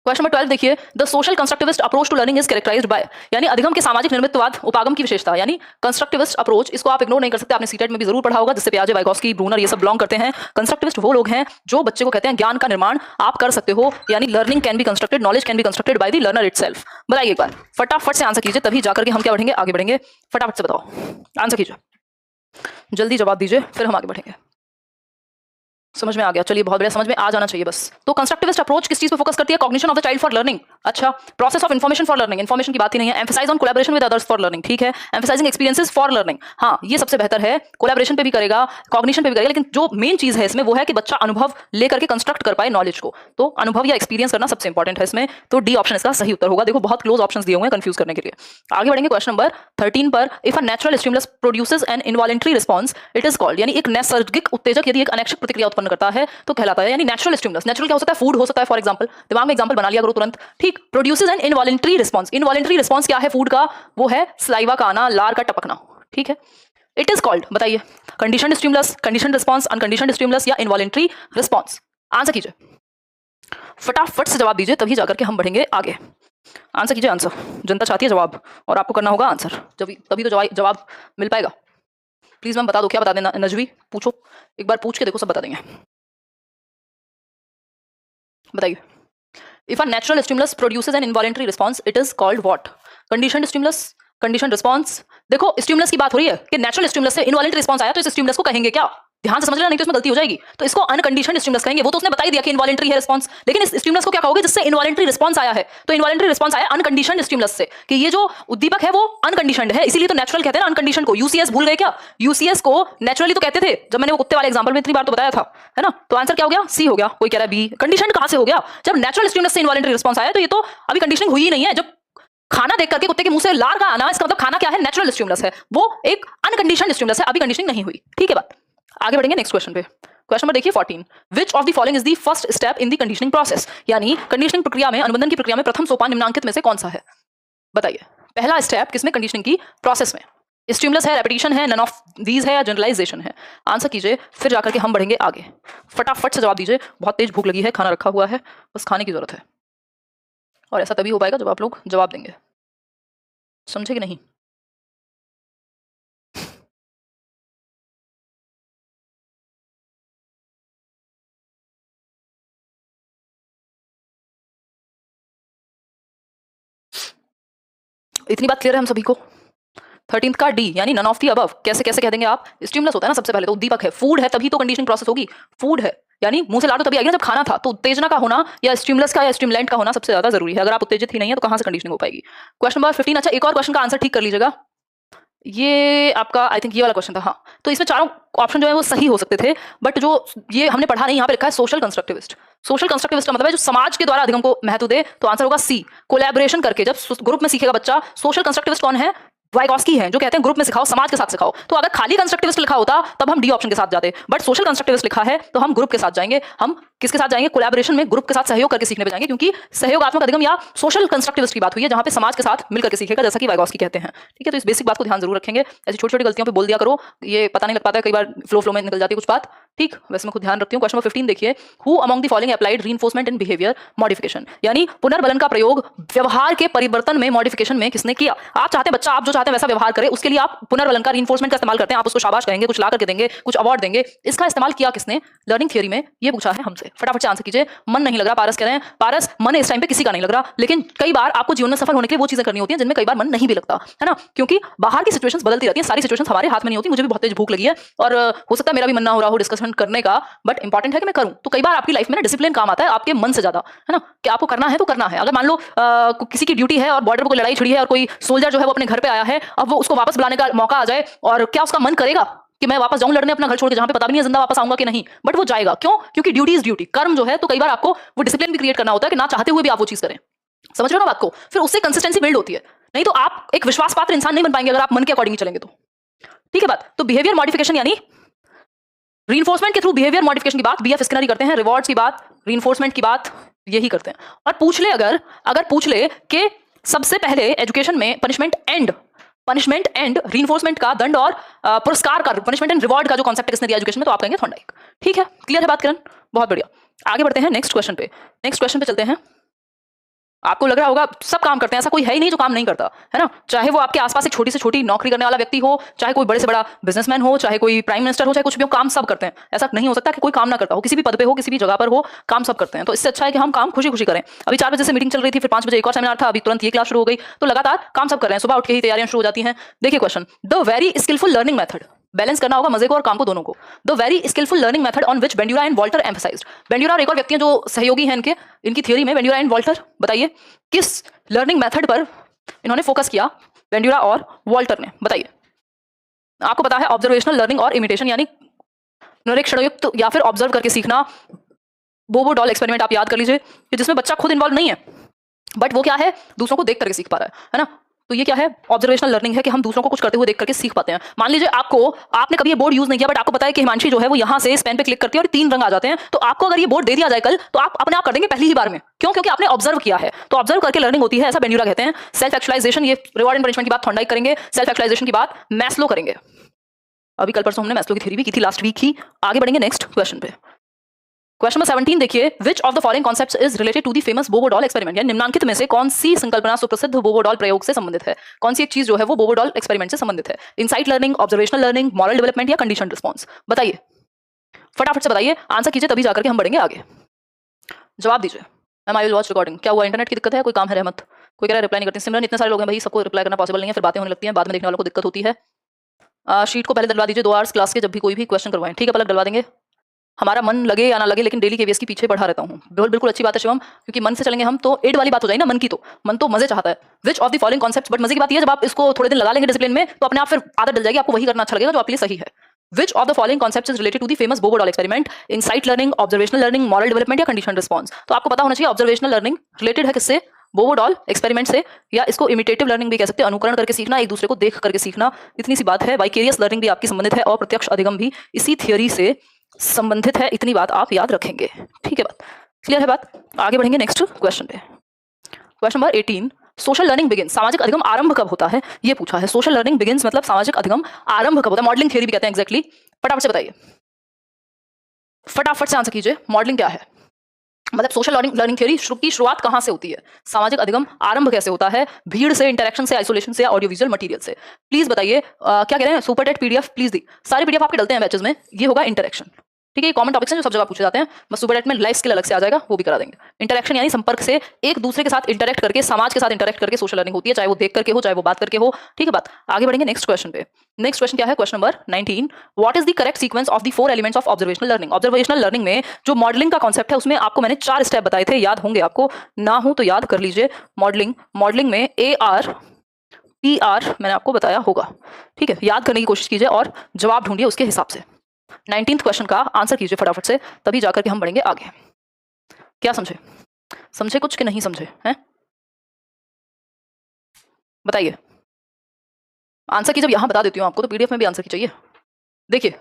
क्वेश्चन नंबर 12 देखिए, the social constructivist approach to learning is characterised by, यानी अधिगम के सामाजिक निर्मितवाद उपागम की विशेषता, यानी कंस्ट्रक्टिविस्ट अप्रोच। इसको आप इग्नोर नहीं कर सकते, आपने सीटेट में भी जरूर पढ़ा होगा, जिससे पियाजे, वाइगोस्की, ब्रूनर ये सब बिलोंग करते हैं। कंस्ट्रक्टिविस्ट वो लोग हैं जो बच्चे को कहते हैं ज्ञान का निर्माण आप कर सकते हो, यानी learning can be constructed, knowledge can be constructed by the learner itself. बताइए एक बार, फटाफट से आंसर कीजिए, तभी जाकर के हम क्या बढ़ेंगे, आगे बढ़ेंगे। फटाफट से बताओ, आंसर कीजिए, जल्दी जवाब दीजिए, फिर हम आगे बढ़ेंगे। समझ में आ गया? चलिए, बहुत बढ़िया, समझ में आ जाना चाहिए बस। तो कंस्ट्रक्टिविस्ट अप्रोच किस चीज पे फोकस करती है? Cognition of the child for learning. अच्छा, process of information for learning, information की बात ही नहीं है। Emphasize on collaboration with others for learning, ठीक है। एम्फसाइजिंग एक्सपीरियंसेस फॉर लर्निंग, हाँ ये सबसे बेहतर है। कोलैबोरेशन पे भी करेगा, कॉग्निशन पे भी करेगा, लेकिन जो मेन चीज है इसमें वो है कि बच्चा अनुभव लेकर के कंस्ट्रक्ट कर पाए नॉलेज को। तो अनुभव या एक्सपीरियंस करना सबसे इंपॉर्टेंट है इसमें। तो डी ऑप्शन इसका सही उत्तर होगा। देखो, बहुत क्लोज ऑप्शंस दिए हुए हैं कंफ्यूज करने के लिए। आगे बढ़ेंगे क्वेश्चन नंबर 13 पर। If a natural stimulus produces N involuntary response, it is called, यानी एक नैसर्गिक उत्तेजक यदि एक अनैच्छिक प्रतिक्रिया उत्पन्न करता है तो कहलाता है, यानी नेचुरल स्टिमुलस। नेचुरल क्या हो सकता है? फूड हो सकता है, फॉर एग्जांपल, दिमाग में एग्जांपल बना लिया करो तुरंत। ठीक, produces N involuntary response. Involuntary response क्या है फूड का? वो है सलाइवा का आना, लार का टपकना। ठीक है, इट इज कॉल्ड, बताइए, conditioned stimulus, conditioned response, unconditioned stimulus या इनवॉलंटरी रिस्पॉन्स? आंसर कीजिए, फटाफट से जवाब दीजिए, तभी जाकर के हम बढ़ेंगे आगे। आंसर कीजिए, आंसर। जनता चाहती है जवाब, और आपको करना होगा आंसर, तभी तो जवाब मिल पाएगा। प्लीज मैम बता दो, क्या बता देना? नजवी पूछो, एक बार पूछ के देखो, सब बता देंगे। बताइए, if a natural stimulus produces N involuntary response, it is called what? Conditioned stimulus, conditioned response. देखो, स्टिमुलस की बात हो रही है कि नेचुरल स्टिमुलस से इनवॉलंटरी रिस्पॉन्स आया, तो इस स्टिमुलस को कहेंगे क्या? ध्यान से समझ लेना, नहीं तो इसमें गलती हो जाएगी। तो इसको अनकंडीशनड स्टिमुलस कहेंगे। वो तो उसने बता ही दिया कि इनवॉलंटरी है रिस्पॉन्स, लेकिन इस स्टिमुलस को क्या कहोगे जिससे इनवॉलंटरी रिस्पॉन्स आया है? तो इनवॉलंटरी रिस्पॉन्स आया अनकंडीशनड स्टिमुलस से, कि ये जो उद्दीपक है वो अनकंडीशनड है, इसीलिए तो नेचुरल कहते हैं ना अनकंडीशन को। यूसीएस भूल गए क्या? यूसीएस को नेचुरली तो कहते थे, जब मैंने वो कुत्ते वाले एग्जांपल में इतनी बार तो बताया था, है ना। तो आंसर क्या हो गया? सी हो गया। कोई कह रहा है बी। कंडीशन कहां से हो गया? जब नेचुरल स्टिमुलस से इनवॉलंटरी रिस्पॉन्स आया, तो ये तो अभी कंडीशनिंग हुई ही नहीं है। जब खाना देख करके कुत्ते के मुंह से लार का आना, इसका मतलब खाना क्या है? नेचुरल स्टिमुलस है, वो एक अनकंडीशनड स्टिमुलस है, अभी कंडीशनिंग नहीं हुई। ठीक है बात, आगे बढ़ेंगे नेक्स्ट क्वेश्चन पे। क्वेश्चन नंबर देखिए 14, विच of the following is the first step in the conditioning process, यानी कंडीशनिंग प्रक्रिया में, अनुबंधन की प्रक्रिया में प्रथम सोपान निम्नांकित में से कौन सा है? बताइए, पहला स्टेप किसमें? कंडीशनिंग की प्रोसेस में। स्टिमुलस है, रेपिटेशन है, नन ऑफ दीज है, या जनरलाइजेशन है? आंसर कीजिए, फिर जाकर के हम बढ़ेंगे आगे। फटाफट से जवाब दीजिए, बहुत तेज भूख लगी है, खाना रखा हुआ है, बस खाने की जरूरत है, और ऐसा तभी हो पाएगा जब आप लोग जवाब देंगे। समझे कि नहीं? इतनी बात क्लियर है हम सभी को? 13th का डी, यानी नन ऑफ दी अबव। कैसे कैसे कह देंगे आप? स्टिमुलस होता है ना, सबसे पहले तो उद्दीपक है, फूड है, तभी तो कंडीशनिंग प्रोसेस होगी। फूड है यानी मुंह से लार तो तभी आएगी ना जब खाना था, तो उत्तेजना का होना या स्टिमुलस का या स्टिमुलेंट का होना सबसे ज्यादा जरूरी है। अगर आप उत्तेजित ही नहीं है तो कहां से कंडीशनिंग हो पाएगी? Question number 15। अच्छा, एक और क्वेश्चन का आंसर ठीक कर लीजिएगा, ये आपका आई थिंक ये वाला क्वेश्चन था। हाँ, तो इसमें चारों ऑप्शन जो है वो सही हो सकते थे, बट जो ये हमने पढ़ा नहीं, यहाँ पे लिखा है सोशल कंस्ट्रक्टिविस्ट। सोशल कंस्ट्रक्टिविस्ट का मतलब है जो समाज के द्वारा अधिगम को महत्व दे, तो आंसर होगा सी, कोलैबोरेशन करके। जब ग्रुप में सीखेगा बच्चा, सोशल कंस्ट्रक्टिविस्ट कौन है? वाइगॉस्की हैं जो कहते हैं ग्रुप में सिखाओ, समाज के साथ सिखाओ। तो अगर खाली कंस्ट्रक्टिविस्ट लिखा होता तब हम डी ऑप्शन के साथ जाते, बट सोशल कंस्ट्रक्टिविस्ट लिखा है तो हम ग्रुप के साथ जाएंगे। हम किसके साथ जाएंगे? कोलैबोरेशन में, ग्रुप के साथ सहयोग करके सीखने पे जाएंगे, क्योंकि सहयोगात्मक अधिगम या सोशल कंस्ट्रक्टिविस्ट की बात हुई है जहां पे समाज के साथ मिलकर के सीखेगा, जैसा कि वाइगॉस्की कहते हैं। ठीक है, तो इस बेसिक बात को ध्यान जरूर रखेंगे। ऐसी छोटी छोटी गलतियों पे बोल दिया करो, ये पता नहीं लग पाता है, कई बार फ्लो में निकल जाती है कुछ बात। ठीक, वैसे मैं खुद ध्यान रखती हूँ। क्वेश्चन नंबर 15 देखिए, who among the following applied reinforcement in behaviour modification, यानी पुनर्बलन का प्रयोग व्यवहार के परिवर्तन में, मॉडिफिकेशन में किसने किया? आप चाहते हैं बच्चा आप जो चाहते हैं वैसा व्यवहार करे, उसके लिए आप पुनर्बलन का, रीइंफोर्समेंट का इस्तेमाल करते हैं। आप उसको शाबाश कहेंगे, कुछ ला करके देंगे, कुछ अवार्ड देंगे। इसका इस्तेमाल किया किसने लर्निंग थियरी में? ये पूछा है हमसे। फटाफट से आंसर कीजिए। मन नहीं लग रहा, पारस कह रहे हैं। पारस, मन इस टाइम पे किसी का नहीं लग रहा, लेकिन कई बार आपको जीवन में सफल होने के लिए वो चीजें करनी होती हैं जिनमें कई बार मन नहीं भी लगता है ना, क्योंकि बाहर की सिचुएशंस बदलती रहती हैं, सारी सिचुएशंस हमारे हाथ में नहीं होती। मुझे भी बहुत तेज भूख लगी है और हो सकता है मेरा भी मन ना हो रहा हो डिस्कशन करने का, बट इंपॉर्टेंट है कि मैं करूं। तो कई बार आपकी लाइफ में ना डिसिप्लिन काम आता है आपके मन से ज्यादा, है ना, कि आपको करना है तो करना है। अगर मान लो किसी की ड्यूटी है और बॉर्डर पर कोई लड़ाई छिड़ी है और कोई सोल्जर जो है वो अपने घर पे आया है, अब वो उसको वापस बुलाने का मौका आ जाए, और क्या उसका मन करेगा कि मैं वापस जाऊं लड़ने अपना घर छोड़ के, जहां पे पता भी नहीं है जिंदा वापस आऊंगा कि नहीं, बट वो जाएगा। क्यों? क्योंकि ड्यूटी इज ड्यूटी, कर्म जो है। तो कई बार आपको वो डिसिप्लिन भी क्रिएट करना होता है कि ना चाहते हुए भी आप वो चीज करें। समझ रहे हो ना बात को? फिर उससे कंसिस्टेंसी बिल्ड होती है। नहीं तो आप एक विश्वास पात्र इंसान नहीं बन पाएंगे अगर आप मन के अकॉर्डिंग चलेंगे तो। ठीक है बात? तो बिहेवियर मॉडिफिकेशन यानी रीइंफोर्समेंट के थ्रू बिहेवियर मॉडिफिकेशन की बात बीएफ स्किनर करते हैं, रिवॉर्ड्स की बात, रीइंफोर्समेंट की बात यही करते हैं। और पूछ ले अगर पूछ ले कि सबसे पहले एजुकेशन में पनिशमेंट एंड रीइंफोर्समेंट का, दंड और पुरस्कार का, पनिशमेंट एंड रिवॉर्ड का जो कॉन्सेप्ट किसने दिया एजुकेशन में, तो आप कहेंगे थॉर्नडाइक। ठीक है, क्लियर है बात करण? बहुत बढ़िया। आगे बढ़ते हैं नेक्स्ट क्वेश्चन पे। नेक्स्ट क्वेश्चन पे चलते हैं। आपको लग रहा होगा सब काम करते हैं, ऐसा कोई है ही नहीं जो काम नहीं करता, है ना। चाहे वो आपके आसपास एक छोटी से छोटी नौकरी करने वाला व्यक्ति हो, चाहे कोई बड़े से बड़ा बिजनेसमैन हो, चाहे कोई प्राइम मिनिस्टर हो, चाहे कुछ भी हो, काम सब करते हैं। ऐसा नहीं हो सकता कि कोई काम ना करता हो, किसी भी पद पे हो, किसी भी जगह पर हो, काम सब करते हैं। तो इससे अच्छा है कि हम काम खुशी खुशी करें। अभी 4 बजे से मीटिंग चल रही थी, फिर 5 बजे एक और सेमिनार था, अभी तुरंत ये क्लास शुरू हो गई, तो लगातार काम सब कर रहे हैं। सुबह उठ के ही तैयारियां शुरू हो जाती हैं। देखिए question, the very skillful learning method, balance करना होगा मजे को और काम को, दोनों को। The very skillful learning method on which Bandura and Walter emphasized, Bandura और एक और व्यक्ति हैं जो सहयोगी हैं इनकी थियरी में, बेंड्यूरा एंड वॉल्टर। बताइए किस लर्निंग मेथड पर इन्होंने फोकस किया, बेंड्यूरा और वॉल्टर ने? बताइए। आपको पता है ऑब्जर्वेशनल लर्निंग और इमिटेशन, यानी निरीक्षणयुक्त या फिर ऑब्जर्व करके सीखना। बोबो डॉल एक्सपेरिमेंट आप याद कर लीजिए, जिसमें बच्चा खुद इन्वॉल्व नहीं है, बट वो क्या है, दूसरों को देख करके सीख पा रहा है ना। तो ये क्या है? ऑब्जर्वेशनल लर्निंग है कि हम दूसरों को कुछ करते हुए देख करके सीख पाते हैं। मान लीजिए आपने कभी ये बोर्ड यूज नहीं किया, बट आपको पता है कि हिमांशी जो है वो यहाँ से इस पेन पे क्लिक करती है और 3 रंग आ जाते हैं। तो आपको अगर ये बोर्ड दे दिया जाए कल, तो आप अपने आप कर देंगे पहली ही बार में। क्यों? क्योंकि आपने ऑब्जर्व किया है। तो ऑब्जर्व करके लर्निंग होती है, ऐसा बेंड्यूरा कहते हैं। सेल्फ एक्चुअलाइजेशन, ये रिवॉर्ड एंड पनिशमेंट की बात थॉर्नडाइक करेंगे। सेल्फ एक्चुअलाइजेशन की बात मैस्लो करेंगे। अभी कल परसों हमने मैस्लो की थ्योरी भी की थी, लास्ट वीक ही। आगे बढ़ेंगे नेक्स्ट क्वेश्चन पे। क्वेश्चन नंबर 17 देखिए, which of the following concepts is related to the famous Bobo doll experiment, यानी निम्नलिखित में से कौन सी संकल्पना सुप्रसिद्ध बोबो डॉल प्रयोग से संबंधित है? कौन सी एक चीज जो है वो बोबो डॉल एक्सपेरिमेंट से संबंधित है? Insight learning, observational learning, moral development या कंडीशन रिस्पॉन्स? बताइए, फटाफट से बताइए, आंसर कीजिए, तभी जाकर के हम बढ़ेंगे आगे। जवाब दीजिए। Ma'am I will watch recording. क्या हुआ, इंटरनेट की दिक्कत है? कोई काम है रहमत? कोई कह रहा है रिप्लाई नहीं करती। सिमरन, इतने सारे लोग हैं भाई, सबको रिप्लाई करना पॉसिबल नहीं है, फिर बातें होने लगती हैं, बाद में देखने वालों को दिक्कत होती है। शीट को पहले डलवा दीजिए 2 आवर्स क्लास के, जब भी कोई भी क्वेश्चन करवाएं। ठीक है, पलक डलवा देंगे। हमारा मन लगे या ना लगे, लेकिन डेली केवीएस की पीछे बढ़ा रहता हूँ। बिल्कुल अच्छी बात है शिवम, क्योंकि मन से चलेंगे हम तो एड वाली बात हो जाएगी ना मन की। तो मन तो मजे चाहता है। Which of the following concepts, but मजे की बात ये है जब आप इसको थोड़े दिन लगा लेंगे डिसिप्लिन में, तो अपने आप फिर आदत डल जाएगी, आपको वही करना अच्छा लगेगा जो आपके लिए सही है। Which of the following concepts is related to the famous Bobo doll experiment? Insight learning, observational learning, moral development या कंडीशन रिस्पॉन्स? तो आपको पता होना चाहिए ऑब्जर्वेशनल लर्निंग रिलेटेड है किससे? बोबो डॉल एक्सपेरिमेंट से, या इसको इमिटेटिव लर्निंग भी कह सकते हैं, अनुकरण करके सीखना, एक दूसरे को देख करके सीखना। इतनी सी बात है। वाइकेरियस लर्निंग भी आपकी संबंधित है, और प्रत्यक्ष अधिगम भी इसी थियोरी से संबंधित है। इतनी बात आप याद रखेंगे। ठीक है, बात क्लियर है? बात आगे बढ़ेंगे नेक्स्ट क्वेश्चन पे। Question number 18, social learning begins, सामाजिक अधिगम आरंभ कब होता है? ये पूछा है। सोशल लर्निंग बिगिंस मतलब सामाजिक अधिगम आरंभ कब होता है? मॉडलिंग थियरी भी कहते हैं एग्जैक्टली। फटाफट से बताइए, फटाफट से आंसर कीजिए। मॉडलिंग क्या है? मतलब सोशल लर्निंग थ्योरी की शुरुआत कहां से होती है? सामाजिक अधिगम आरंभ कैसे होता है? भीड़ से, इंटरेक्शन से, आइसोलेशन से, या ऑडियो विजुअल मटेरियल से? प्लीज बताइए। क्या कह रहे हैं? सुपर टेट पीडीएफ प्लीज दी। सारे पीडीएफ आपके डलते हैं बैचेस में। ये होगा इंटरेक्शन। ठीक है, ये कॉमन टॉपिक्स हैं जो सब जगह पूछे जाते हैं। बस सुपर टेट में लाइफ स्किल अलग से आ जाएगा, वो भी करा देंगे। इंटरेक्शन यानी संपर्क से, एक दूसरे के साथ इंटरेक्ट करके, समाज के साथ इंटरेक्ट करके सोशल लर्निंग होती है, चाहे वो देख करके हो, चाहे वो बात करके हो। ठीक है बात। आगे बढ़ेंगे नेक्स्ट क्वेश्चन पे। नेक्स्ट क्वेश्चन क्या है? Question number 19, what is the correct sequence of the 4 elements of observational learning? Observational learning में जो मॉडलिंग का कॉन्सेप्ट है, उसमें आपको मैंने 4 स्टेप बताए थे, याद होंगे आपको, ना हो तो याद कर लीजिए। मॉडलिंग में AR PR मैंने आपको बताया होगा। ठीक है, याद करने की कोशिश कीजिए और जवाब ढूंढिए उसके हिसाब से। 19th क्वेश्चन का आंसर कीजिए फटाफट से, तभी जाकर के हम बढ़ेंगे आगे। क्या समझे कुछ कि नहीं समझे हैं? बताइए। आंसर की जब यहाँ बता देती हूँ आपको तो पीडीएफ में भी आंसर की चाहिए। देखिए,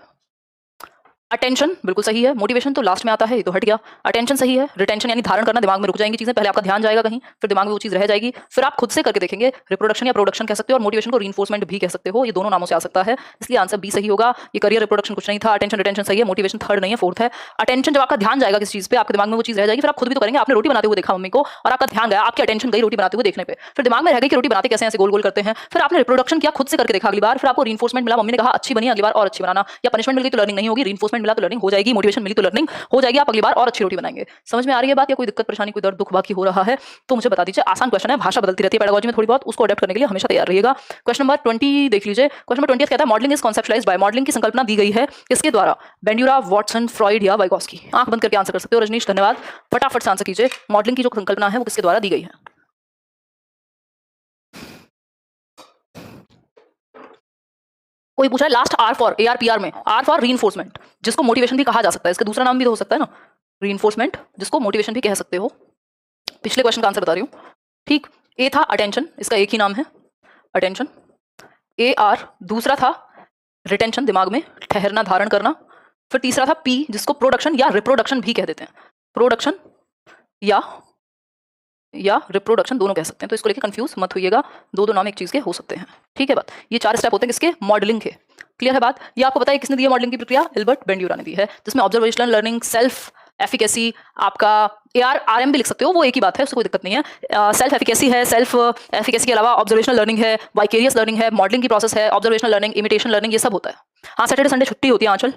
अटेंशन बिल्कुल सही है, मोटिवेशन तो लास्ट में आता है, ये तो हट गया। अटेंशन सही है, रिटेंशन यानी धारण करना, दिमाग में रुक जाएंगी चीजें, पहले आपका ध्यान जाएगा कहीं, फिर दिमाग में वो चीज रह जाएगी, फिर आप खुद से करके देखेंगे। रिप्रोडक्शन या प्रोडक्शन कह सकते हो, और मोटिवेशन को रीइंफोर्समेंट भी कह सकते हो, ये दोनों नामों से आ सकता है, इसलिए आंसर बी सही होगा। ये करियर रिप्रोडक्शन कुछ नहीं था, अटेंशन रिटेंशन सही है, मोटिवेशन थर्ड नहीं है, फोर्थ है। अटेंशन जब आपका ध्यान जाएगा किसी चीज पे, आपके दिमाग में वो चीज रह जाएगी, फिर आप खुद भी तो करेंगे। आपने रोटी बनाते हुए देखा मम्मी को, और आपका ध्यान गया, आपकी अटेंशन गई रोटी बनाते हुए देखने पे, फिर दिमाग में रह गई कि रोटी बनाते कैसे ऐसे गोल गोल करते हैं, फिर आपने रिप्रोडक्शन किया, खुद से करके देखा अगली बार, फिर आपको रीइंफोर्समेंट मिला, मम्मी ने कहा अच्छी बनी, अगली बार और अच्छी बनाना, या पनिशमेंट मिल गई तो लर्निंग नहीं होगी, रीइंफोर्समेंट मिला तो लर्निंग हो जाएगी, मोटिवेशन मिली तो लर्निंग हो जाएगी, आप अगली बार और अच्छी रोटी बनाएंगे। समझ में आ रही है बात, या कोई दिक्कत परेशानी कोई दर्द दुख बाकी हो रहा है तो मुझे बता दीजिए। आसान क्वेश्चन है, भाषा बदलती रहती है पेडागोजी में थोड़ी बहुत, उसको अडेप्ट करने के लिए हमेशा तैयार रहिएगा। क्वेश्चन नंबर 20 देख लीजिए। क्वेश्चन नंबर 20 कहता है मॉडलिंग इज कॉन्सेप्चुलाइज्ड बाय, मॉडलिंग की संकल्पना दी गई है किसके द्वारा? बेंड्यूरा, वॉटसन, फ्रॉइड या वाइगोस्की? आंख बंद करके आंसर कर सकते हो रजनीश, धन्यवाद। फटाफट से आंसर कीजिए, मॉडलिंग की जो संकल्पना है वो किसके द्वारा दी गई है? कोई पूछा है लास्ट आर फॉर, ARPR में आर फॉर रीइंफोर्समेंट, जिसको मोटिवेशन भी कहा जा सकता है, इसका दूसरा नाम भी तो हो सकता है ना, रीइंफोर्समेंट, जिसको मोटिवेशन भी कह सकते हो। पिछले क्वेश्चन का आंसर बता रही हूँ, ठीक। ए था अटेंशन, इसका एक ही नाम है अटेंशन। AR दूसरा था रिटेंशन, दिमाग में ठहरना, धारण करना। फिर तीसरा था P, जिसको प्रोडक्शन या रिप्रोडक्शन भी कह देते हैं, प्रोडक्शन या रिप्रोडक्शन दोनों कह सकते हैं, तो इसको लेके कंफ्यूज मत होइएगा, दो दो नाम एक चीज के हो सकते हैं, ठीक है बात। ये 4 स्टेप होते हैं किसके? मॉडलिंग के। क्लियर है बात? ये आपको पता है किसने दी है मॉडलिंग की प्रक्रिया? एल्बर्ट बेंड्यूरा ने दी है, जिसमें ऑब्जर्वेशनल लर्निंग, सेल्फ एफिकेसी, आपका ARM भी लिख सकते हो, वो एक ही बात है, उससे कोई दिक्कत नहीं है। सेल्फ एफिकेसी है, सेल्फ एफिकेसी के अलावा ऑब्जर्वेशनल लर्निंग है, वाइकेरियस लर्निंग है, मॉडलिंग की प्रोसेस है, ऑब्जर्वेशनल लर्निंग, इमिटेशन लर्निंग, ये सब होता है। हाँ, सैटरडे संडे छुट्टी होती है आंचल।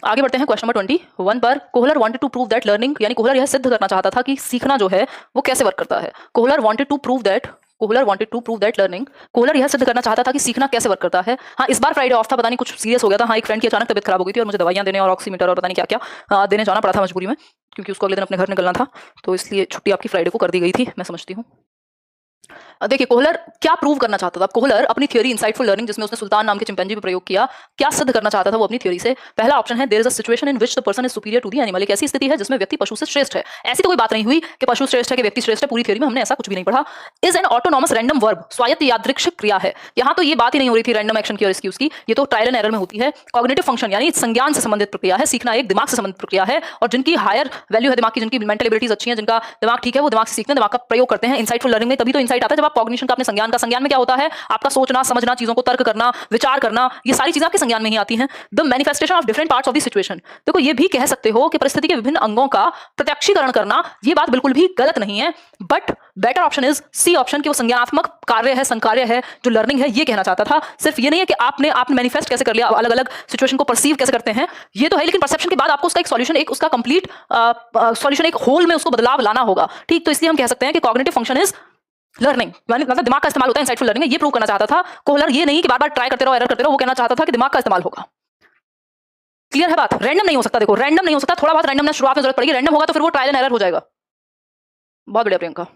आगे बढ़ते हैं क्वेश्चन नंबर 21 पर। Kohler wanted to prove that learning, यानी कोहलर यह सिद्ध करना चाहता था कि सीखना जो है वो कैसे वर्क करता है। Kohler wanted to prove that learning, Kohler यह सिद्ध करना चाहता था कि सीखना कैसे वर्क करता है। हाँ, इस बार फ्राइडे ऑफ था, पता नहीं कुछ सीरियस हो गया था। हाँ, एक फ्रेंड की अचानक तबियत खराब हो गई थी और मुझे दवाइयां देने और ऑक्सीमीटर और पता नहीं क्या क्या देने जाना पड़ा था मजबूरी में, क्योंकि उसको अगले दिन अपने घर निकलना था, तो इसलिए छुट्टी आपकी फ्राइडे को कर दी गई थी, मैं समझती हूँ। देखिए, कोहलर क्या प्रूव करना चाहता था? कोहलर अपनी थ्योरी इनसाइटफुल लर्निंग, जिसमें उसने सुल्तान नाम के चिंपैंजी पे प्रयोग किया, क्या सिद्ध करना चाहता था वो अपनी थ्योरी से? पहला ऑप्शन है there is a situation in which the person is superior to the animal, एक ऐसी स्थिति है जिसमें व्यक्ति पशु से श्रेष्ठ है। ऐसी तो कोई बात नहीं हुई कि पशु श्रेष्ठ है कि व्यक्ति श्रेष्ठ है, पूरी थ्योरी में हमने ऐसा कुछ भी नहीं पढ़ा। Is an autonomous random verb, स्वायत्त यादृच्छिक क्रिया है। यहाँ तो ये बात ही नहीं हो रही थी रैंडम एक्शन की और इसकी उसकी, ये तो ट्रायल एंड एरर में होती है। कॉग्निटिव फंक्शन यानी संज्ञान से संबंधित प्रक्रिया है, सीखना एक दिमाग से संबंधित प्रक्रिया है, और जिनकी हायर वैल्यू है दिमाग की, जिनकी मेंटल एबिलिटीज अच्छी हैं, जिनका दिमाग ठीक है, वो दिमाग से सीखते हैं, दिमाग का प्रयोग करते हैं। इनसाइटफुल लर्निंग में तभी तो इनसाइट आता है जब आप कॉग्निशन का अपने संज्ञान का, संज्ञान में क्या होता है? आपका सोचना, समझना, चीजों को तर्क करना, विचार करना, ये सारी चीजें आपके संज्ञान में ही आती हैं। The manifestation of different parts of the situation, देखो ये भी कह सकते हो कि परिस्थिति के विभिन्न अंगों का प्रत्यक्षीकरण करना, ये बात बिल्कुल भी गलत नहीं है, but better option is C option, कि वो संज्ञानात्मक कार्य है, संकार्य है, जो लर्निंग है, ये कहना चाहता था। सिर्फ ये नहीं है कि आपने मैनिफेस्ट कैसे कर लिया, अलग अलग सिचुएशन को परसीव कैसे करते हैं, ये तो है, लेकिन परसेप्शन के बाद आपको उसका एक सॉल्यूशन, एक उसका कंप्लीट सॉल्यूशन, एक होल में उसको बदलाव लाना होगा, ठीक। तो इसलिए हम कह सकते हैं कि कॉग्निटिव फंक्शन इज लर्निंग, मतलब दिमाग का इस्तेमाल होता है, इंसाइटफुल लर्निंग है, ये प्रूव करना चाहता था कोहलर। ये नहीं कि बार बार ट्राई करते रहो, एरर करते रहो, वो कहना चाहता था कि दिमाग का इस्तेमाल होगा। क्लियर है बात? रैंडम नहीं हो सकता, देखो रैंडम नहीं हो सकता, थोड़ा बहुत रैंडमनेस शुरुआत में जरूरत पड़ेगी, रैंडम होगा तो फिर वो ट्रायल एंड एरर हो जाएगा। बहुत बढ़िया Priyanka.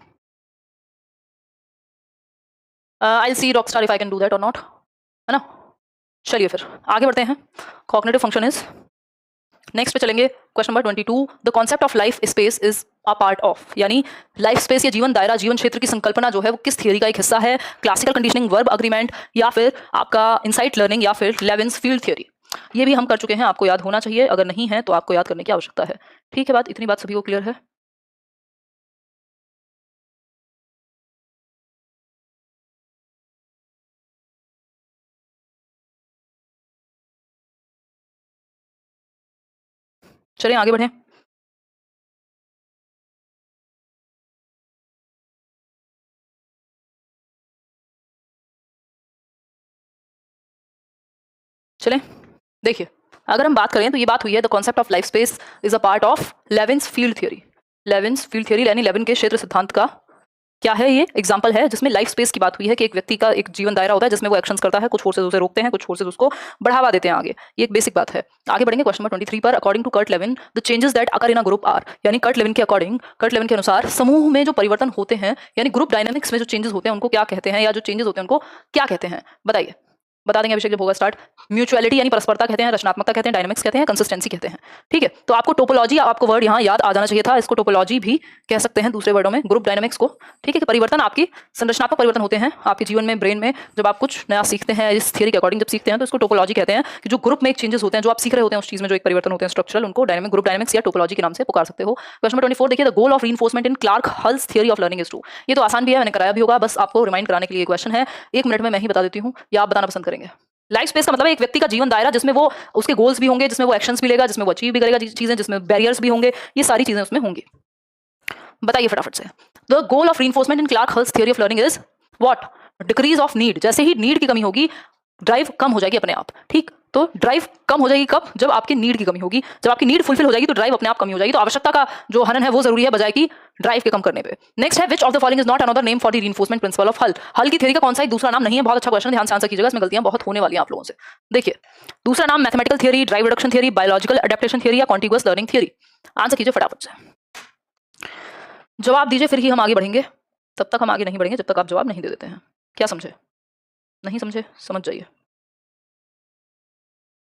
I see rock star if I can do that और नॉट, है ना। चलिए फिर आगे बढ़ते हैं। कॉग्निटिव फंक्शन इज, नेक्स्ट पे चलेंगे question number 22। The concept of life space is a part of, यानी लाइफ स्पेस या जीवन दायरा, जीवन क्षेत्र की संकल्पना जो है वो किस थियरी का एक हिस्सा है? क्लासिकल कंडीशनिंग, वर्ब अग्रीमेंट, या फिर आपका इनसाइट लर्निंग, या फिर लेविन्स फील्ड थ्योरी। ये भी हम कर चुके हैं, आपको याद होना चाहिए, अगर नहीं है तो आपको याद करने की आवश्यकता है, ठीक है बात। इतनी बात सभी को क्लियर है? चलिए आगे बढ़ें। चलें, देखिए अगर हम बात करें तो ये बात हुई है the concept of life space is a part of Lewin's field theory. Lewin's field theory यानी लेविन के क्षेत्र सिद्धांत का क्या है? ये एग्जांपल है जिसमें लाइफ स्पेस की बात हुई है कि एक व्यक्ति का एक जीवन दायरा होता है जिसमें वो एक्शंस करता है, कुछ फोर्सेस उसे रोकते हैं, कुछ फोर्सेस उसको बढ़ावा देते हैं आगे। ये एक बेसिक बात है। आगे बढ़ेंगे क्वेश्चन नंबर 23 पर। According to Kurt Lewin the changes that occur in a group are, यानी कर्ट लेविन के अकॉर्डिंग, कर्ट लेविन के अनुसार समूह में जो परिवर्तन होते हैं, यानी ग्रुप डायनामिक्स में जो चेंजेस होते हैं उनको क्या कहते हैं, या जो चेंजेस होते हैं उनको क्या कहते हैं? बताइए। बता देंगे अभिषेक जब होगा स्टार्ट। म्यूचुअलिटी यानी परस्परता कहते हैं, रचनात्मकता कहते हैं, डायनामिक्स कहते हैं, कंसिस्टेंसी कहते हैं। ठीक है, तो आपको टोपोलॉजी, आपको वर्ड यहाँ याद आ जाना चाहिए था, इसको टोपोलॉजी भी कह सकते हैं दूसरे वर्डों में, ग्रुप डायनामिक्स को। ठीक है, कि परिवर्तन आपकी संरचनात्मक परिवर्तन होते हैं आपके जीवन में, ब्रेन में। जब आप कुछ नया सीखते हैं, इस थियरी के अकॉर्डिंग जब सीखते हैं, तो इसको टोपोलॉजी कहते हैं, कि जो ग्रुप में एक चेंजेस होते हैं, जो आप सीख रहे होते हैं उस चीज में जो एक परिवर्तन होते हैं स्ट्रक्चरल, उनको डायनामिक, ग्रुप डायनामिक्स या टोपोलॉजी के नाम से पुकार सकते हो। क्वेश्चन नंबर 24 देखिए, the goal of reinforcement in Clark Hull's theory of learning is true. ये तो आसान भी है, मैंने कराया भी होगा, बस आपको रिमाइंड कराने के लिए क्वेश्चन है। 1 मिनट में मैं ही बता देती हूँ, या आप बताना पसंद करेंगे? लाइफ स्पेस का मतलब है एक व्यक्ति का जीवन दायरा, जिसमें वो उसके गोल्स भी होंगे, जिसमें वो एक्शंस भी लेगा, जिसमें वो अचीव भी करेगा चीजें, जिसमें बैरियर्स भी होंगे, ये सारी चीजें उसमें होंगी। बताइए फटाफट से। The goal of reinforcement in Clark Hull's theory of learning is what? Decrease of need. जैसे ही नीड की कमी होगी, ड्राइव कम हो जाएगी अपने आप। ठीक, तो ड्राइव कम हो जाएगी कब? जब आपकी नीड की कमी होगी। जब आपकी नीड फुलफिल हो जाएगी तो ड्राइव अपने आप कमी हो जाएगी। तो आवश्यकता का जो हनन है वो जरूरी है, बजाय कि ड्राइव के कम करने पे। नेक्स्ट है, which of the following is not another name for the reinforcement principle of हल। हल की थ्योरी का कौन सा एक दूसरा नाम नहीं है? बहुत अच्छा क्वेश्चन, ध्यान से आंसर कीजिएगा, इसमें गलतियां बहुत होने वाली हैं आप लोगों से। देखिए, दूसरा नाम mathematical theory, drive reduction theory, biological adaptation theory या कॉन्टिगुअस लर्निंग थ्योरी। आंसर कीजिए फटाफट से, जवाब दीजिए, फिर ही हम आगे बढ़ेंगे। तब तक हम आगे नहीं बढ़ेंगे जब तक आप जवाब नहीं दे देते हैं। क्या समझे? नहीं समझे? समझ जाइए।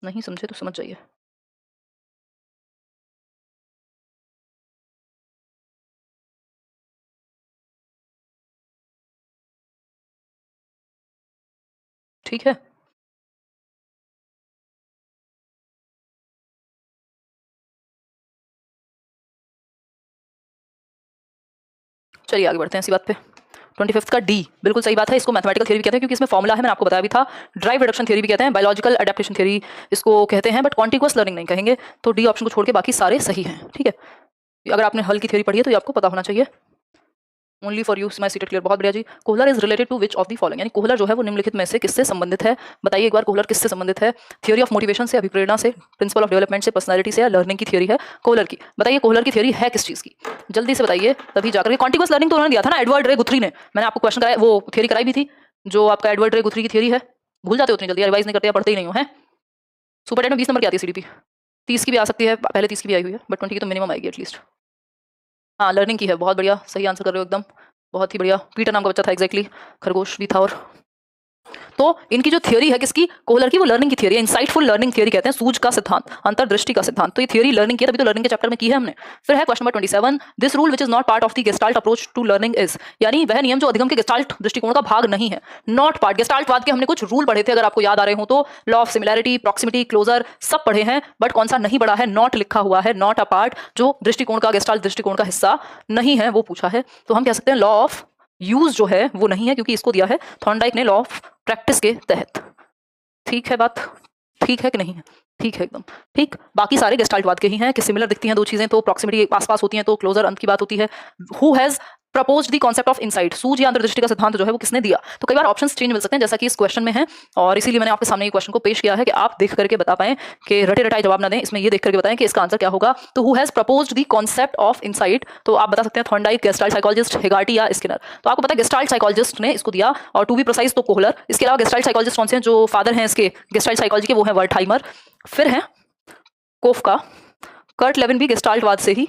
नहीं समझे तो समझ जाइए। ठीक है, चलिए आगे बढ़ते हैं इसी बात पे। 25 का डी बिल्कुल सही बात है, इसको मैथमेटिकल थ्योरी भी कहते हैं क्योंकि इसमें फॉर्मूला है, मैंने आपको बताया भी था। ड्राइव रिडक्शन थ्योरी भी कहते हैं, बायोलॉजिकल अडेप्टेशन थ्योरी इसको कहते हैं, बट कॉन्टिगुअस लर्निंग नहीं कहेंगे। तो डी ऑप्शन को छोड़ के बाकी सारे सही हैं। ठीक है, अगर आपने हल की थ्योरी पढ़ी है तो ये आपको पता होना चाहिए। Only for you my seated clear, बहुत बढ़िया जी। Kohler is related to which of the following, यानी कोहलर जो है वो निम्नलिखित में से किससे संबंधित है? बताइए एक बार, कोहलर किससे संबंधित है? थ्योरी ऑफ मोटिवेशन से, अभिप्रेरणा से, प्रिंसिपल ऑफ डेवलपमेंट से, पर्सनालिटी से, या लर्निंग की थ्योरी है कोहलर की? बताइए कोहलर की थ्योरी है किस चीज की? जल्दी से बताइए, तभी जाकर। कॉन्टिगुअस लर्निंग तो उन्होंने दिया था ना, एडवर्ड रे गुथरी ने। मैंने आपको क्वेश्चन कराया, वो थ्योरी कराई भी थी, जो आपका एडवर्ड रे गुथरी की थ्योरी है। भूल जाते हो उतनी जल्दी, रिवाइज नहीं करते या पढ़ते ही नहीं हो हैं। सुपर टेट में 20 नंबर की आती है सीडीपी, 30 की भी आ सकती है, पहले 30 की भी आई हुई है, बट 20 की तो मिनिमम आएगी एटलीस्ट। हाँ, लर्निंग की है, बहुत बढ़िया, सही आंसर कर रहे हो एकदम, बहुत ही बढ़िया। पीटर नाम का बच्चा था एग्जैक्टली, खरगोश भी था। और तो इनकी जो थ्योरी है किसकी? कोहलर की, वो लर्निंग की थ्योरी है, इंसाइटफुल लर्निंग थ्योरी कहते हैं, सूझ का सिद्धांत, अंतर्दृष्टि का सिद्धांत। तो ये थ्योरी लर्निंग की है, तभी तो लर्निंग के चैप्टर में की है हमने। फिर है question number 27, this rule which is not part of the Gestalt approach to learning is, यानी वह नियम जो अधिगम के गेस्टाल्ट दृष्टिकोण का भाग नहीं है। नॉट पार्ट, गेस्टाल्टवाद के हमने कुछ रूल पढ़े थे, अगर आपको याद आ रहे हो तो, law of similarity, proximity, closure, सब पढ़े हैं, बट कौन सा नहीं पढ़ा है? नॉट लिखा हुआ है, नॉट अ पार्ट, जो दृष्टिकोण का, गेस्टाल्ट दृष्टिकोण का हिस्सा नहीं है, वो पूछा है। तो हम कह सकते हैं लॉ ऑफ यूज जो है वो नहीं है, क्योंकि इसको दिया है थॉर्नडाइक ने लॉ ऑफ प्रैक्टिस के तहत। ठीक है बात? ठीक है कि नहीं है? ठीक है एकदम ठीक। बाकी सारे गेस्टाल्टवाद के ही हैं कि सिमिलर दिखती हैं दो चीजें तो प्रॉक्सिमिटी आसपास होती हैं, तो क्लोजर अंत की बात होती है। Who has propose the concept of insight, सूझ या अंतर्दृष्टि का सिद्धांत जो है वो किसने दिया? तो कई बार ऑप्शंस चेंज मिल सकते हैं, जैसा कि इस क्वेश्चन में है, और इसीलिए मैंने आपके सामने ये क्वेश्चन को पेश किया है कि आप देख करके बता पाएं, कि रटे रटाए जवाब ना दें, इसमें ये देख करके बताएं कि इसका आंसर क्या होगा। तो who has proposed the concept of insight, तो आप बता सकते हैं थॉर्नडाइक, गेस्टाल्ट साइकोलॉजिस्ट, हेगार्टी या स्किनर। तो आपको पता है गेस्टाल्ट साइकोलॉजिस्ट ने इसको दिया, और टू बी प्रिसाइज तो कोहलर। इसके अलावा गेस्टाल्ट साइकोलॉजिस्ट कौन से हैं जो फादर हैं इसके गेस्टाल्ट साइकोलॉजी के? वो है वर्टहाइमर। फिर है कोफका, कर्ट लेविन भी गेस्टाल्टवाद से ही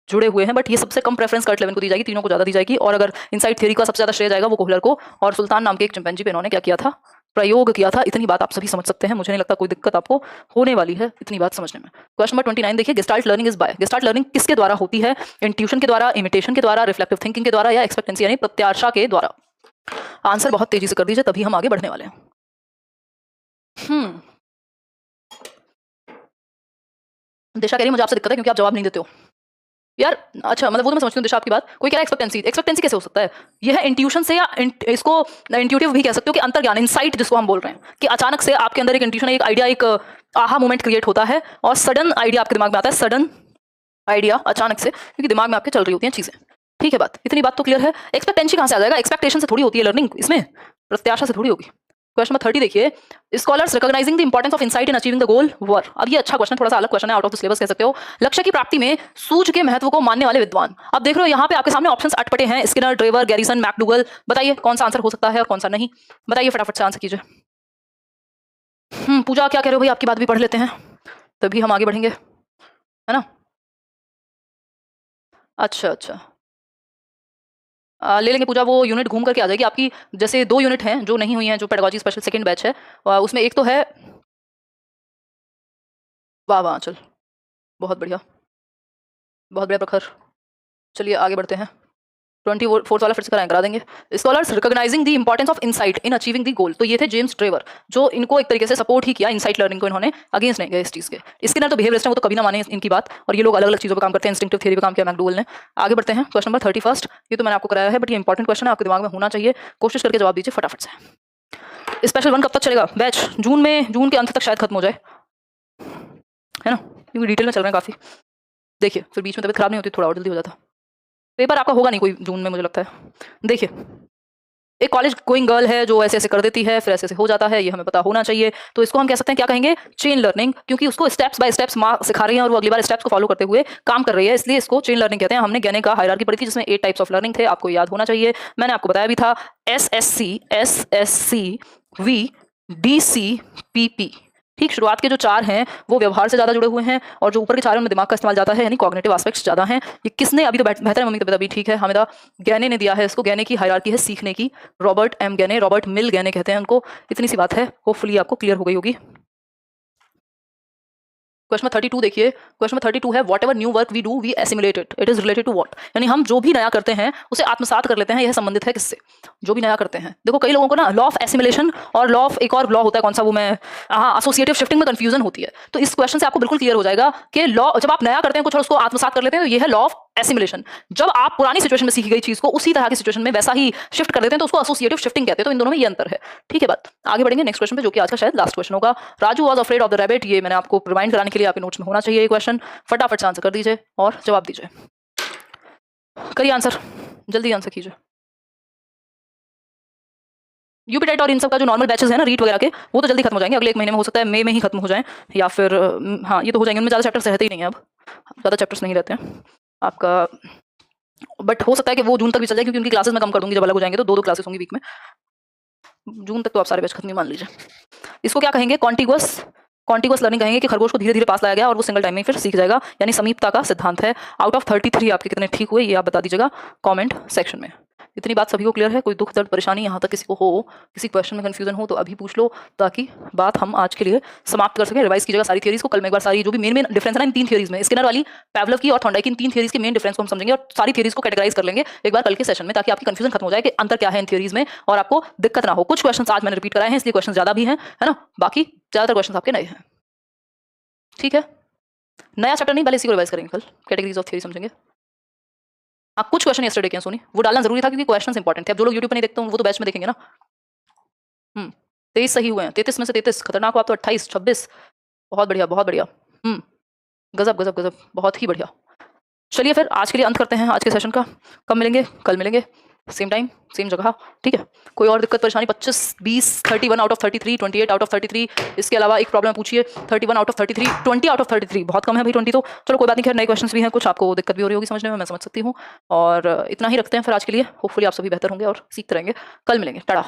जुड़े हुए हैं, बट ये सबसे कम प्रेफरेंस कर्ट लेविन को दी जाएगी, तीनों को ज्यादा दी जाएगी। और अगर इनसाइट थ्योरी का सबसे ज्यादा श्रेय जाएगा वो कोहलर को, और सुल्तान नाम के एक चिंपैंजी पे इन्होंने क्या किया था? प्रयोग किया था। इतनी बात आप सभी समझ सकते हैं, मुझे नहीं लगता कोई दिक्कत आपको होने वाली है इतनी बात समझने में। क्वेश्चन नंबर 29 देखिए, gestalt learning is by, gestalt learning किसके द्वारा होती है? इंट्यूशन के द्वारा, इमिटेशन के द्वारा, रिफ्लेक्टिव थिंकिंग के द्वारा, या एक्सपेक्टेंसी यानी प्रत्याशा के द्वारा? आंसर बहुत तेजी से कर दीजिए, तभी हम आगे बढ़ने वाले हैं। दिशा कह रही है मुझे आपसे दिक्कत है क्योंकि आप जवाब नहीं देते हो यार। अच्छा, मतलब वो तो मैं समझती हूँ दिशा आपकी बात। कोई कह रहा है एक्सपेक्टेंसी, एक्सपेक्टेंसी कैसे हो सकता है? यह है इंट्यूशन से, या इसको इंट्यूटिव भी कह सकते हो कि अंतर्ज्ञान, इंसाइट जिसको हम बोल रहे हैं, कि अचानक से आपके अंदर एक इंट्यूशन, एक आइडिया, एक आहा मोमेंट क्रिएट होता है, और सडन आइडिया आपके दिमाग में आता है, सडन आइडिया अचानक से, क्योंकि दिमाग में आपके चल रही होती हैं चीजें। ठीक है बात, इतनी बात तो क्लियर है। एक्सपेक्टेंसी कहाँ से आ जाएगा? एक्सपेक्टेशन से थोड़ी होती है लर्निंग, इसमें प्रत्याशा से थोड़ी होगी। क्वेश्चन नंबर 30 देखिए, scholars recognizing the importance of insight in achieving the goal were. अब ये अच्छा क्वेश्चन, थोड़ा सा अलग क्वेश्चन है, आउट ऑफ द सिलेबस कह सकते हो। लक्ष्य की प्राप्ति में सूझ के महत्व को मानने वाले विद्वान। अब देख रहे हो यहाँ पे आपके सामने ऑप्शंस अटपटे हैं, स्किनर, ड्रेवर, गैरिसन, मैकडूगल। बताइए कौन सा आंसर हो सकता है और कौन सा नहीं? बताइए फटाफट से आंसर कीजिए। पूजा क्या कह रहे हो भाई? आपकी बात भी पढ़ लेते हैं, तभी हम आगे बढ़ेंगे, है ना? अच्छा अच्छा ले लेंगे पूजा, वो यूनिट घूम करके आ जाएगी आपकी। जैसे 2 यूनिट हैं जो नहीं हुई हैं, जो पेडागोजी स्पेशल सेकंड बैच है, उसमें एक तो है, वाह वाह चल, बहुत बढ़िया, बहुत बढ़िया प्रखर। चलिए आगे बढ़ते हैं। 24 वाला फिर से करा देंगे। Scholars recognizing the importance of insight in achieving the गोल। तो ये थे जेम्स ट्रेवर, जो इनको एक तरीके से सपोर्ट ही किया इनसाइट लर्निंग को, इन्होंने अगेंस्ट नहीं गए इस चीज़ के। इसके ना तो बिहेवियरिस्ट है, वो तो कभी ना माने इनकी बात, और ये लोग अलग अलग चीज़ों पर काम करते हैं, इंस्टिंक्टिव थ्योरी पर काम किया मैकडूगल ने। आगे बढ़ते हैं, क्वेश्चन नंबर 31। ये तो मैंने आपको कराया है, बट ये इंपॉर्टेंट क्वेश्चन है, आपके दिमाग में होना चाहिए, कोशिश करके जवाब दीजिए फटाफट से। स्पेशल 1 कब तक चलेगा बैच? जून के अंत तक शायद खत्म हो जाए, है ना, क्योंकि डिटेल में चल रहे हैं काफ़ी। देखिए फिर बीच में तबीयत खराब नहीं होती, थोड़ा और जल्दी हो जाता। पेपर आपका होगा नहीं कोई जून में, मुझे लगता है। देखिए एक कॉलेज गोइंग गर्ल है जो ऐसे ऐसे कर देती है, फिर ऐसे ऐसे हो जाता है, ये हमें पता होना चाहिए। तो इसको हम कह सकते हैं, क्या कहेंगे, चेन लर्निंग, क्योंकि उसको स्टेप्स बाय स्टेप्स माँ सिखा रही है और वो अगली बार स्टेप्स को फॉलो करते हुए काम कर रही है, इसलिए इसको चेन लर्निंग कहते हैं। हमने गैने का हायरार्की पढ़ी थी, जिसमें 8 टाइप्स ऑफ लर्निंग थे, आपको याद होना चाहिए। मैंने आपको बताया भी था, SSC, V, DC, PP। ठीक, शुरुआत के जो 4 हैं वो व्यवहार से ज़्यादा जुड़े हुए हैं, और जो ऊपर के 4 हैं उनमें दिमाग का इस्तेमाल ज़्यादा है, यानी कॉग्निटिव एस्पेक्ट्स ज़्यादा हैं। ये किसने, अभी तो बेहतर है, मम्मी की तबीयत अभी ठीक है, हामिदा, गैने ने दिया है इसको। गैने की हायरार्की है सीखने की, रॉबर्ट एम गैने, रॉबर्ट मिल गैने कहते हैं उनको। इतनी सी बात है, होपफुली आपको क्लियर हो गई होगी। क्वेश्चन 32 देखिए, क्वेश्चन 32 है, whatever new work we do we assimilate it, it is related to what. यानी हम जो भी नया करते हैं उसे आत्मसात कर लेते हैं, यह संबंधित है किससे? जो भी नया करते हैं। देखो कई लोगों को ना लॉ ऑफ एसिमुलेशन और लॉ ऑफ, एक और लॉ होता है, कौन सा वो, मैं एसोसिएटिव शिफ्टिंग में कंफ्यूजन होती है। तो इस क्वेश्चन से आपको बिल्कुल क्लियर हो जाएगा कि लॉ, जब आप नया करते हैं कुछ और उसको आत्मसात कर लेते हैं, तो ये है लॉ ऑफ एसिमुलेशन। जब आप पुरानी सिचुएशन में सीखी गई चीज को उसी तरह की सिचुएशन में वैसा ही शिफ्ट कर देते हैं, तो उसको एसोसिएटिव शिफ्टिंग कहते हैं। तो इन दोनों में ये अंतर है, ठीक है बात। आगे बढ़ेंगे नेक्स्ट क्वेश्चन पे, जो कि आज का शायद लास्ट क्वेश्चन होगा। Raju was afraid of the rabbit, ये मैंने आपको रिमाइंड कराने के लिए आपके नोट्स में होना चाहिए ये क्वेश्चन। फटाफट से आंसर कर दीजिए और जवाब दीजिए, करिए आंसर, जल्दी आंसर कीजिए। यूपीटेट और इन सब का जो नॉर्मल बैचेस है ना, रीट वगैरह के, वो तो जल्दी खत्म हो जाएंगे, अगले 1 महीने में, हो सकता है मई में ही खत्म हो जाए, या फिर हाँ ये तो हो जाएंगे, उनमें ज़्यादा चैप्टर्स रहते ही नहीं है, अब ज़्यादा चैप्टर्स नहीं रहते हैं आपका। बट हो सकता है कि वो जून तक भी चल जाए, क्योंकि उनकी क्लासेस मैं कम कर दूंगी, जब अलग हो जाएंगे तो 2-2 क्लासेस होंगी वीक में। जून तक तो आप सारे बैच खत्म ही मान लीजिए। इसको क्या कहेंगे, कॉन्टिगुअस लर्निंग कहेंगे, कि खरगोश को धीरे धीरे पास लाया गया और वो सिंगल टाइम में फिर सीख जाएगा, यानी समीपता का सिद्धांत है। आउट ऑफ 33 आपके कितने ठीक हुए, ये आप बता दीजिएगा कमेंट सेक्शन में। इतनी बात सभी को क्लियर है? कोई दुख दर्द परेशानी यहाँ तक किसी को हो, किसी क्वेश्चन में कंफ्यूजन हो, तो अभी पूछ लो, ताकि बात हम आज के लिए समाप्त कर सकें। रिवाइज कीजिएगा सारी थियरीज को, कल में एक बार सारी जो भी मेन डिफरेंस है ना इन 3 थियरीज में, स्किनर वाली, पैवलव की और थॉर्नडाइक की, इन 3 थियरीज के मेन डिफरेंस को हम समझेंगे और सारी थियरीज को कैटेगराइज कर लेंगे एक बार कल के सेशन में, ताकि आपकी कंफ्यूजन खत्म हो जाए कि अंतर क्या है इन थियरीज में, और आपको दिक्कत ना हो। कुछ क्वेश्चन आज मैंने रिपीट कराए हैं, इसलिए क्वेश्चन ज्यादा भी हैं, है ना, बाकी ज्यादातर क्वेश्चन आपके नए हैं, ठीक है। नया चैप्टर नहीं, पहले इसी को रिवाइज करेंगे कल, कैटेगरीज ऑफ थ्योरी समझेंगे। आप कुछ क्वेश्चन यस्टरडे के सोनी, वो डालना जरूरी था, क्योंकि क्वेश्चंस इंपॉर्टेंट थे। अब जो लोग यूट्यूब पे नहीं देखते वो तो बैच में देखेंगे ना। 23 सही हुए हैं, 33 में से 33, खतरनाक हो आप तो। 28, 26, बहुत बढ़िया, बहुत बढ़िया। गजब गजब गजब, बहुत ही बढ़िया। चलिए फिर आज के लिए अंत करते हैं आज के सेशन का। कब मिलेंगे? कल मिलेंगे, सेम टाइम सेम जगह, ठीक है। कोई और दिक्कत परेशानी? 25, 20, 31 आउट ऑफ 33, 28 आउट ऑफ 33, इसके अलावा एक प्रॉब्लम पूछिए, 31 आउट ऑफ 33, 20 आउट ऑफ 33, बहुत कम है भाई 20 तो। चलो कोई बात नहीं, खैर नए क्वेश्चंस भी हैं, कुछ आपको दिक्कत भी हो रही होगी समझने में, मैं समझ सकती हूँ। और इतना ही रखते हैं फिर आज के लिए। होपफुली आप सभी बेहतर होंगे और सीखते रहेंगे। कल मिलेंगे, टाटा।